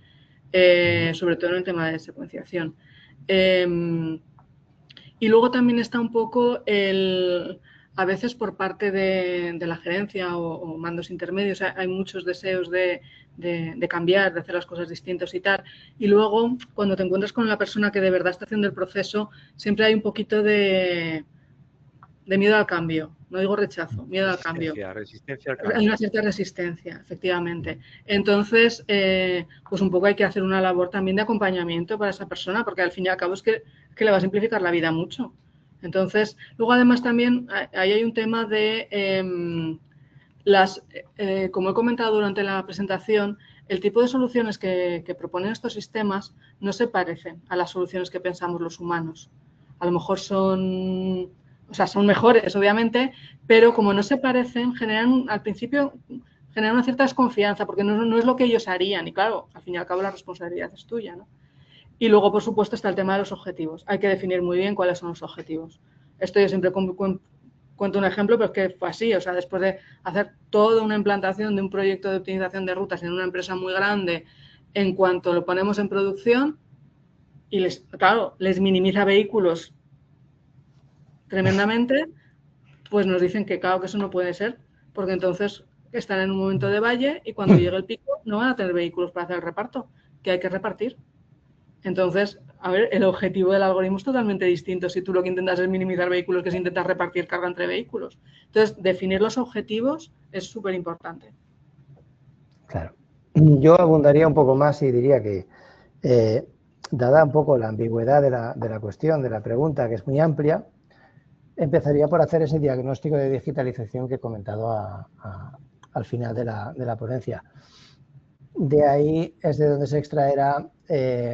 sobre todo en el tema de secuenciación. Y luego también está un poco a veces por parte de la gerencia o mandos intermedios hay muchos deseos de cambiar, de hacer las cosas distintas y tal. Y luego, cuando te encuentras con la persona que de verdad está haciendo el proceso, siempre hay un poquito de miedo al cambio. No digo rechazo, miedo al cambio. Resistencia al cambio. Hay una cierta resistencia, efectivamente. Entonces, pues un poco hay que hacer una labor también de acompañamiento para esa persona, porque al fin y al cabo es que le va a simplificar la vida mucho. Entonces, luego además también ahí hay un tema de como he comentado durante la presentación, el tipo de soluciones que proponen estos sistemas no se parecen a las soluciones que pensamos los humanos. A lo mejor son mejores, obviamente, pero como no se parecen, al principio generan una cierta desconfianza, porque no es lo que ellos harían. Y claro, al fin y al cabo la responsabilidad es tuya, ¿no? Y luego, por supuesto, está el tema de los objetivos. Hay que definir muy bien cuáles son los objetivos. Esto yo siempre cuento un ejemplo, pero es que fue así. O sea, después de hacer toda una implantación de un proyecto de optimización de rutas en una empresa muy grande, en cuanto lo ponemos en producción, y les minimiza vehículos tremendamente, pues nos dicen que claro que eso no puede ser, porque entonces están en un momento de valle y cuando llegue el pico no van a tener vehículos para hacer el reparto, que hay que repartir. Entonces, a ver, el objetivo del algoritmo es totalmente distinto si tú lo que intentas es minimizar vehículos que si intentas repartir carga entre vehículos. Entonces, definir los objetivos es súper importante. Claro. Yo abundaría un poco más y diría que, dada un poco la ambigüedad de la cuestión, de la pregunta, que es muy amplia, empezaría por hacer ese diagnóstico de digitalización que he comentado al final de la ponencia. De ahí es de donde se extraerá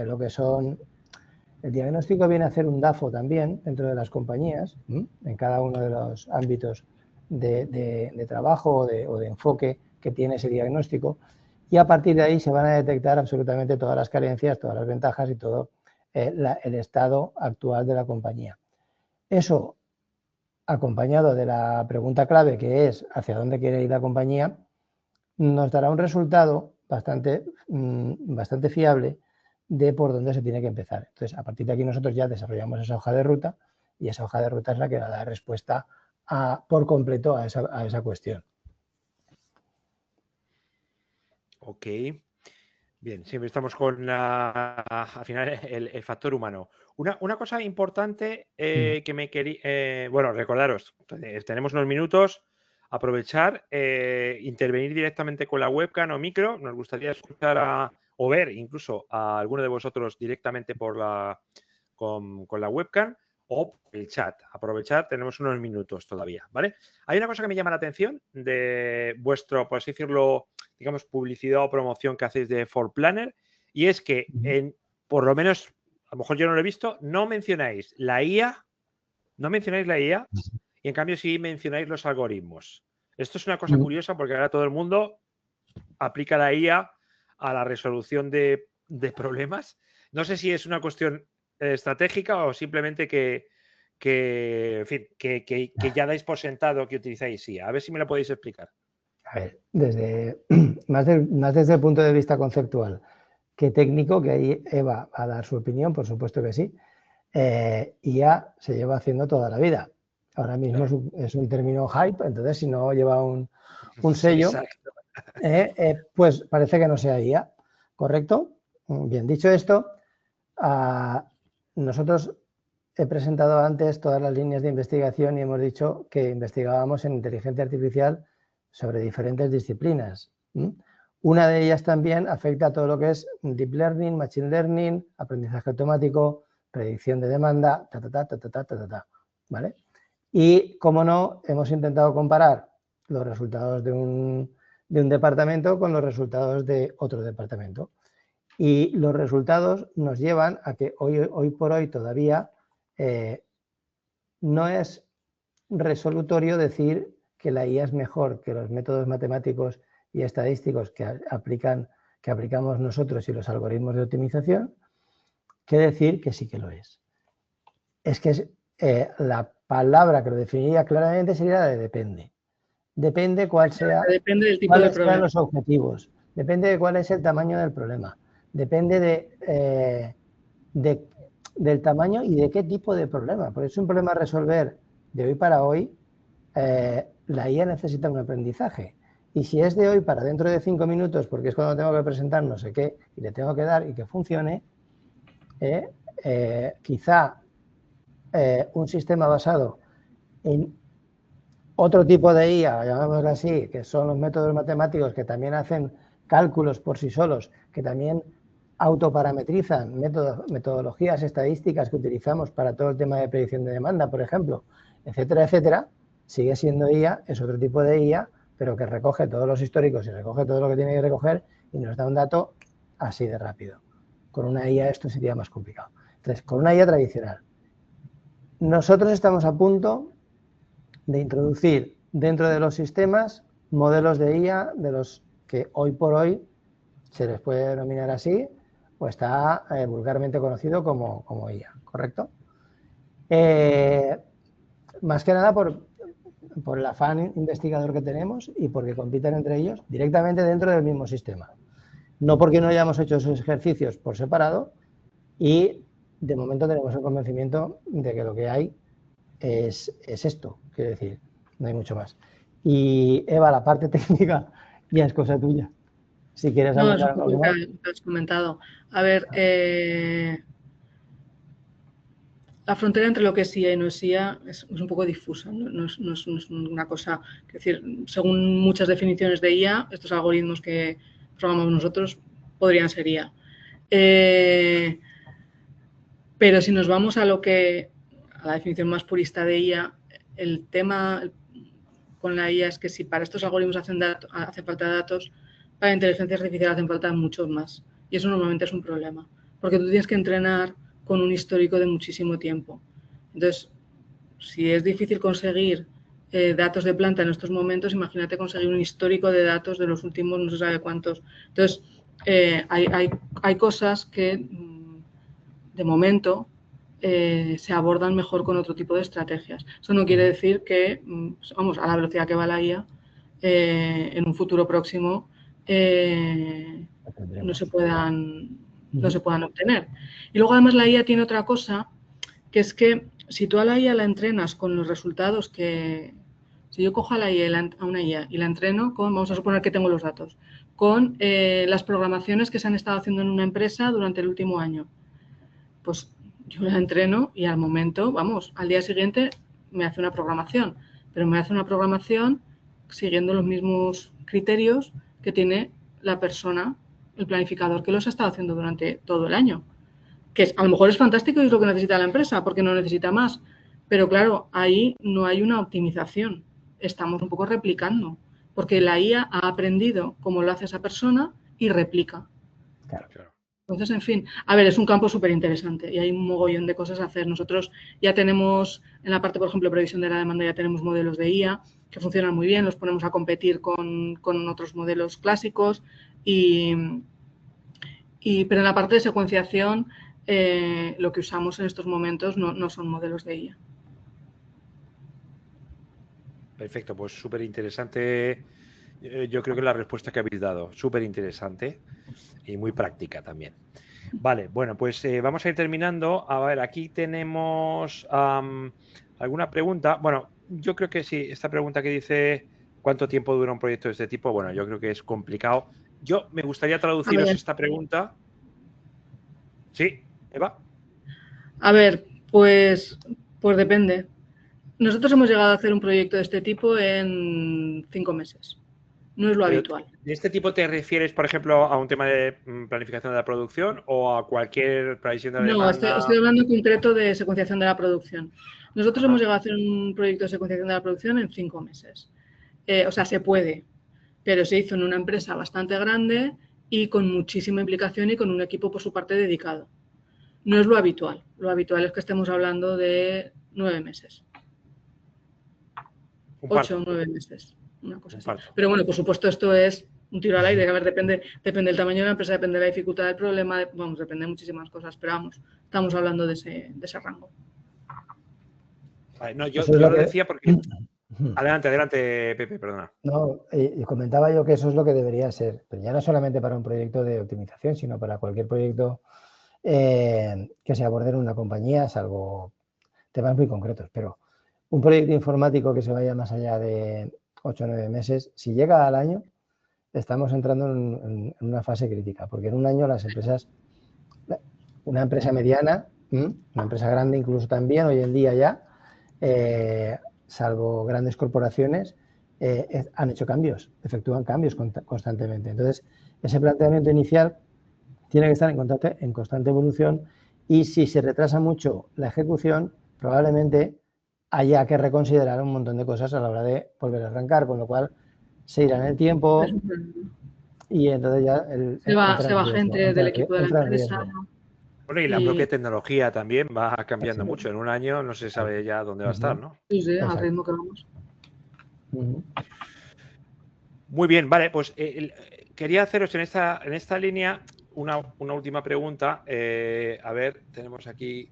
lo que son... El diagnóstico viene a hacer un DAFO también dentro de las compañías, en cada uno de los ámbitos de trabajo o de enfoque que tiene ese diagnóstico, y a partir de ahí se van a detectar absolutamente todas las carencias, todas las ventajas y todo el estado actual de la compañía. Eso, acompañado de la pregunta clave, que es hacia dónde quiere ir la compañía, nos dará un resultado bastante fiable de por dónde se tiene que empezar. Entonces, a partir de aquí nosotros ya desarrollamos esa hoja de ruta y esa hoja de ruta es la que va a dar respuesta por completo a esa cuestión. Ok. Bien, siempre estamos con al final el factor humano. Una cosa importante que me quería... bueno, recordaros, tenemos unos minutos, aprovechar, intervenir directamente con la webcam o micro. Nos gustaría escuchar o ver incluso a alguno de vosotros directamente con la webcam o el chat. Aprovechar, tenemos unos minutos todavía, ¿vale? Hay una cosa que me llama la atención de vuestro, por así decirlo, digamos, publicidad o promoción que hacéis de ForPlanner, y es que por lo menos, a lo mejor yo no lo he visto, no mencionáis la IA, y en cambio sí mencionáis los algoritmos. Esto es una cosa curiosa porque ahora todo el mundo aplica la IA a la resolución de problemas. No sé si es una cuestión estratégica o simplemente en fin, que ya dais por sentado que utilizáis IA? A ver si me lo podéis explicar. A ver, más desde el punto de vista conceptual que técnico, que ahí Eva va a dar su opinión, por supuesto que sí. IA se lleva haciendo toda la vida. Ahora mismo es un término hype, entonces si no lleva un sello, pues parece que no sea IA, ¿correcto? Bien, dicho esto, nosotros he presentado antes todas las líneas de investigación y hemos dicho que investigábamos en inteligencia artificial sobre diferentes disciplinas. Una de ellas también afecta a todo lo que es Deep Learning, Machine Learning, aprendizaje automático, predicción de demanda, ¿vale? Y, como no, hemos intentado comparar los resultados de un departamento con los resultados de otro departamento. Y los resultados nos llevan a que hoy por hoy todavía no es resolutorio decir que la IA es mejor que los métodos matemáticos y estadísticos que aplicamos nosotros y los algoritmos de optimización, que decir que sí que lo es. Es que la palabra que lo definiría claramente sería la de depende. Depende cuál sea, depende del tipo de problema. Sean los objetivos, depende de cuál es el tamaño del problema, depende del tamaño y de qué tipo de problema. Porque es un problema a resolver de hoy para hoy, la IA necesita un aprendizaje. Y si es de hoy para dentro de 5 minutos, porque es cuando tengo que presentar no sé qué y le tengo que dar y que funcione, quizá un sistema basado en otro tipo de IA, llamémoslo así, que son los métodos matemáticos que también hacen cálculos por sí solos, que también autoparametrizan metodologías estadísticas que utilizamos para todo el tema de predicción de demanda, por ejemplo, etcétera, etcétera, sigue siendo IA, es otro tipo de IA, pero que recoge todos los históricos y recoge todo lo que tiene que recoger y nos da un dato así de rápido. Con una IA esto sería más complicado. Entonces, con una IA tradicional. Nosotros estamos a punto de introducir dentro de los sistemas modelos de IA de los que hoy por hoy se les puede denominar así o está vulgarmente conocido como IA, ¿correcto? Más que nada por el afán investigador que tenemos y porque compiten entre ellos directamente dentro del mismo sistema. No porque no hayamos hecho esos ejercicios por separado y de momento tenemos el convencimiento de que lo que hay es esto, quiero decir, no hay mucho más. Y Eva, la parte técnica ya es cosa tuya. Si quieres añadir algo más. Lo has comentado. A ver, la frontera entre lo que es IA y no es IA es un poco difusa, no es una cosa, es decir, según muchas definiciones de IA, estos algoritmos que programamos nosotros podrían ser IA. Pero si nos vamos a la definición más purista de IA, el tema con la IA es que si para estos algoritmos hace falta datos, para la inteligencia artificial hacen falta muchos más. Y eso normalmente es un problema, porque tú tienes que entrenar con un histórico de muchísimo tiempo. Entonces, si es difícil conseguir datos de planta en estos momentos, imagínate conseguir un histórico de datos de los últimos no se sabe cuántos. Entonces, hay cosas que de momento se abordan mejor con otro tipo de estrategias. Eso no quiere decir que, vamos, a la velocidad que va la IA, en un futuro próximo no se puedan obtener. Y luego además la IA tiene otra cosa, que es que si tú a la IA la entrenas con los resultados que... Si yo cojo a una IA y la entreno con, vamos a suponer que tengo los datos, con las programaciones que se han estado haciendo en una empresa durante el último año, pues yo la entreno y al momento, vamos, al día siguiente me hace una programación, pero me hace una programación siguiendo los mismos criterios que tiene la persona, el planificador que los ha estado haciendo durante todo el año. Que a lo mejor es fantástico y es lo que necesita la empresa, porque no necesita más. Pero claro, ahí no hay una optimización. Estamos un poco replicando, porque la IA ha aprendido cómo lo hace esa persona y replica. Claro. Entonces, en fin, a ver, es un campo súper interesante y hay un mogollón de cosas a hacer. Nosotros ya tenemos, en la parte, por ejemplo, de previsión de la demanda, ya tenemos modelos de IA que funcionan muy bien, los ponemos a competir con otros modelos clásicos, pero en la parte de secuenciación lo que usamos en estos momentos no son modelos de IA. Perfecto, pues súper interesante. Yo creo que la respuesta que habéis dado, súper interesante y muy práctica también. Vale, bueno, pues vamos a ir terminando. A ver, aquí tenemos alguna pregunta. Bueno, yo creo que sí, esta pregunta que dice ¿cuánto tiempo dura un proyecto de este tipo? Bueno, yo creo que es complicado. Yo me gustaría traduciros esta pregunta. Sí, Eva. A ver, pues depende. Nosotros hemos llegado a hacer un proyecto de este tipo en 5 meses. No es lo Pero, habitual. ¿de este tipo te refieres, por ejemplo, a un tema de planificación de la producción o a cualquier previsión de No, demanda? estoy hablando en concreto de secuenciación de la producción. Nosotros Ajá. hemos llegado a hacer un proyecto de secuenciación de la producción en 5 meses. O sea, se puede, pero se hizo en una empresa bastante grande y con muchísima implicación y con un equipo por su parte dedicado. No es lo habitual. Lo habitual es que estemos hablando de 9 meses. 8 o 9 meses, una cosa así. Pero bueno, por supuesto, esto es un tiro al aire. A ver, depende del tamaño de la empresa, depende de la dificultad del problema, vamos, depende de muchísimas cosas, pero vamos, estamos hablando de ese rango. Vale, no, yo lo decía porque... Adelante, Pepe, perdona. No, comentaba yo que eso es lo que debería ser, pero ya no solamente para un proyecto de optimización, sino para cualquier proyecto que se aborde en una compañía, salvo temas muy concretos. Pero un proyecto informático que se vaya más allá de 8 o 9 meses, si llega al año, estamos entrando en una fase crítica, porque en un año las empresas, una empresa mediana, una empresa grande incluso también, hoy en día ya, salvo grandes corporaciones, han hecho cambios, efectúan cambios constantemente. Entonces, ese planteamiento inicial tiene que estar en constante evolución y si se retrasa mucho la ejecución, probablemente haya que reconsiderar un montón de cosas a la hora de volver a arrancar, con lo cual se irá en el tiempo y entonces ya se va gente del equipo de la empresa. Bueno, y la propia tecnología también va cambiando mucho. En un año no se sabe ya dónde va a estar, ¿no? Sí, al ritmo que vamos. Muy bien, vale, pues quería haceros en esta línea una última pregunta. A ver, tenemos aquí...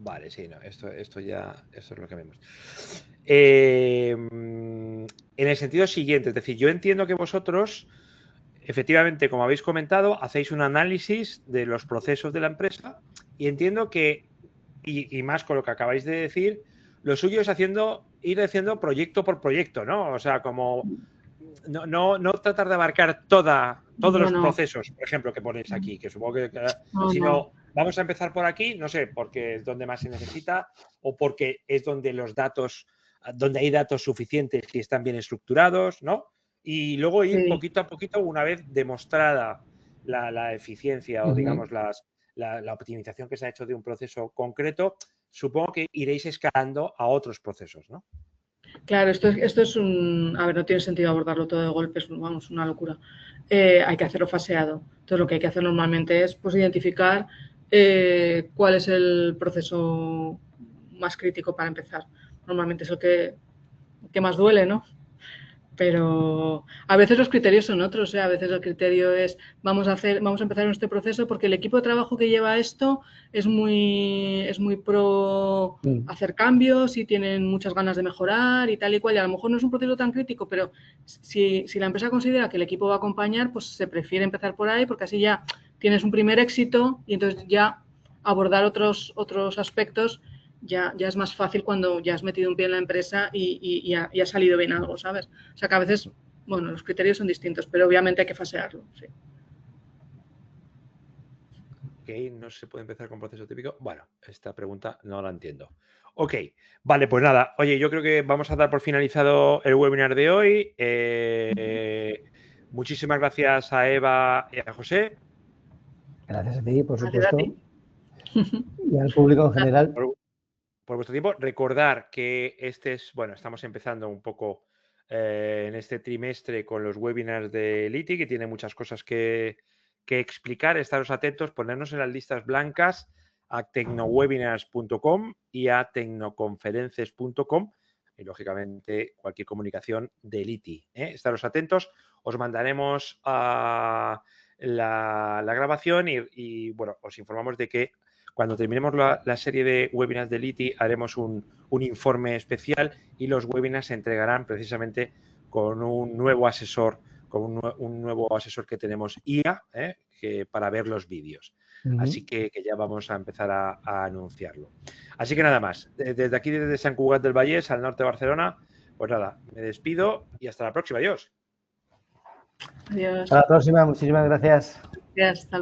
Vale, sí, no, esto es lo que vemos. En el sentido siguiente, es decir, yo entiendo que vosotros, efectivamente, como habéis comentado, hacéis un análisis de los procesos de la empresa y entiendo que, y más con lo que acabáis de decir, lo suyo es ir haciendo proyecto por proyecto, ¿no? O sea, como no tratar de abarcar todos los procesos, por ejemplo, que ponéis aquí, que supongo que sino vamos a empezar por aquí, no sé, porque es donde más se necesita o porque es donde donde hay datos suficientes y están bien estructurados, ¿no? Y luego ir poquito a poquito, una vez demostrada la eficiencia o, digamos, la optimización que se ha hecho de un proceso concreto, supongo que iréis escalando a otros procesos, ¿no? Claro, esto es un... A ver, no tiene sentido abordarlo todo de golpe, es una locura. Hay que hacerlo faseado. Entonces, lo que hay que hacer normalmente es pues, identificar cuál es el proceso más crítico para empezar. Normalmente es el que más duele, ¿no? Pero a veces los criterios son otros, ¿eh? A veces el criterio es vamos a empezar en este proceso porque el equipo de trabajo que lleva esto es muy pro hacer cambios y tienen muchas ganas de mejorar y tal y cual. Y a lo mejor no es un proceso tan crítico, pero si la empresa considera que el equipo va a acompañar, pues se prefiere empezar por ahí porque así ya tienes un primer éxito y entonces ya abordar otros aspectos ya es más fácil cuando ya has metido un pie en la empresa y ha salido bien algo, ¿sabes? O sea que a veces, bueno, los criterios son distintos, pero obviamente hay que fasearlo, sí. Ok, no se puede empezar con proceso típico. Bueno, esta pregunta no la entiendo. Ok, vale, pues nada. Oye, yo creo que vamos a dar por finalizado el webinar de hoy. Muchísimas gracias a Eva y a José. Gracias a ti, por supuesto. Y al público en general. Por vuestro tiempo. Recordar que estamos empezando un poco en este trimestre con los webinars de LITI, que tiene muchas cosas que explicar. Estaros atentos, ponernos en las listas blancas a tecnowebinars.com y a tecnoconferences.com y, lógicamente, cualquier comunicación de LITI. Estaros atentos. Os mandaremos la grabación y, bueno, os informamos de que cuando terminemos la serie de webinars de LITI haremos un informe especial y los webinars se entregarán precisamente con un nuevo asesor, un nuevo asesor que tenemos IA, para ver los vídeos. Así que ya vamos a empezar a anunciarlo. Así que nada más. Desde aquí, desde Sant Cugat del Vallès, al norte de Barcelona, pues nada, me despido y hasta la próxima. Adiós. Adiós. Hasta la próxima. Muchísimas gracias. Hasta luego.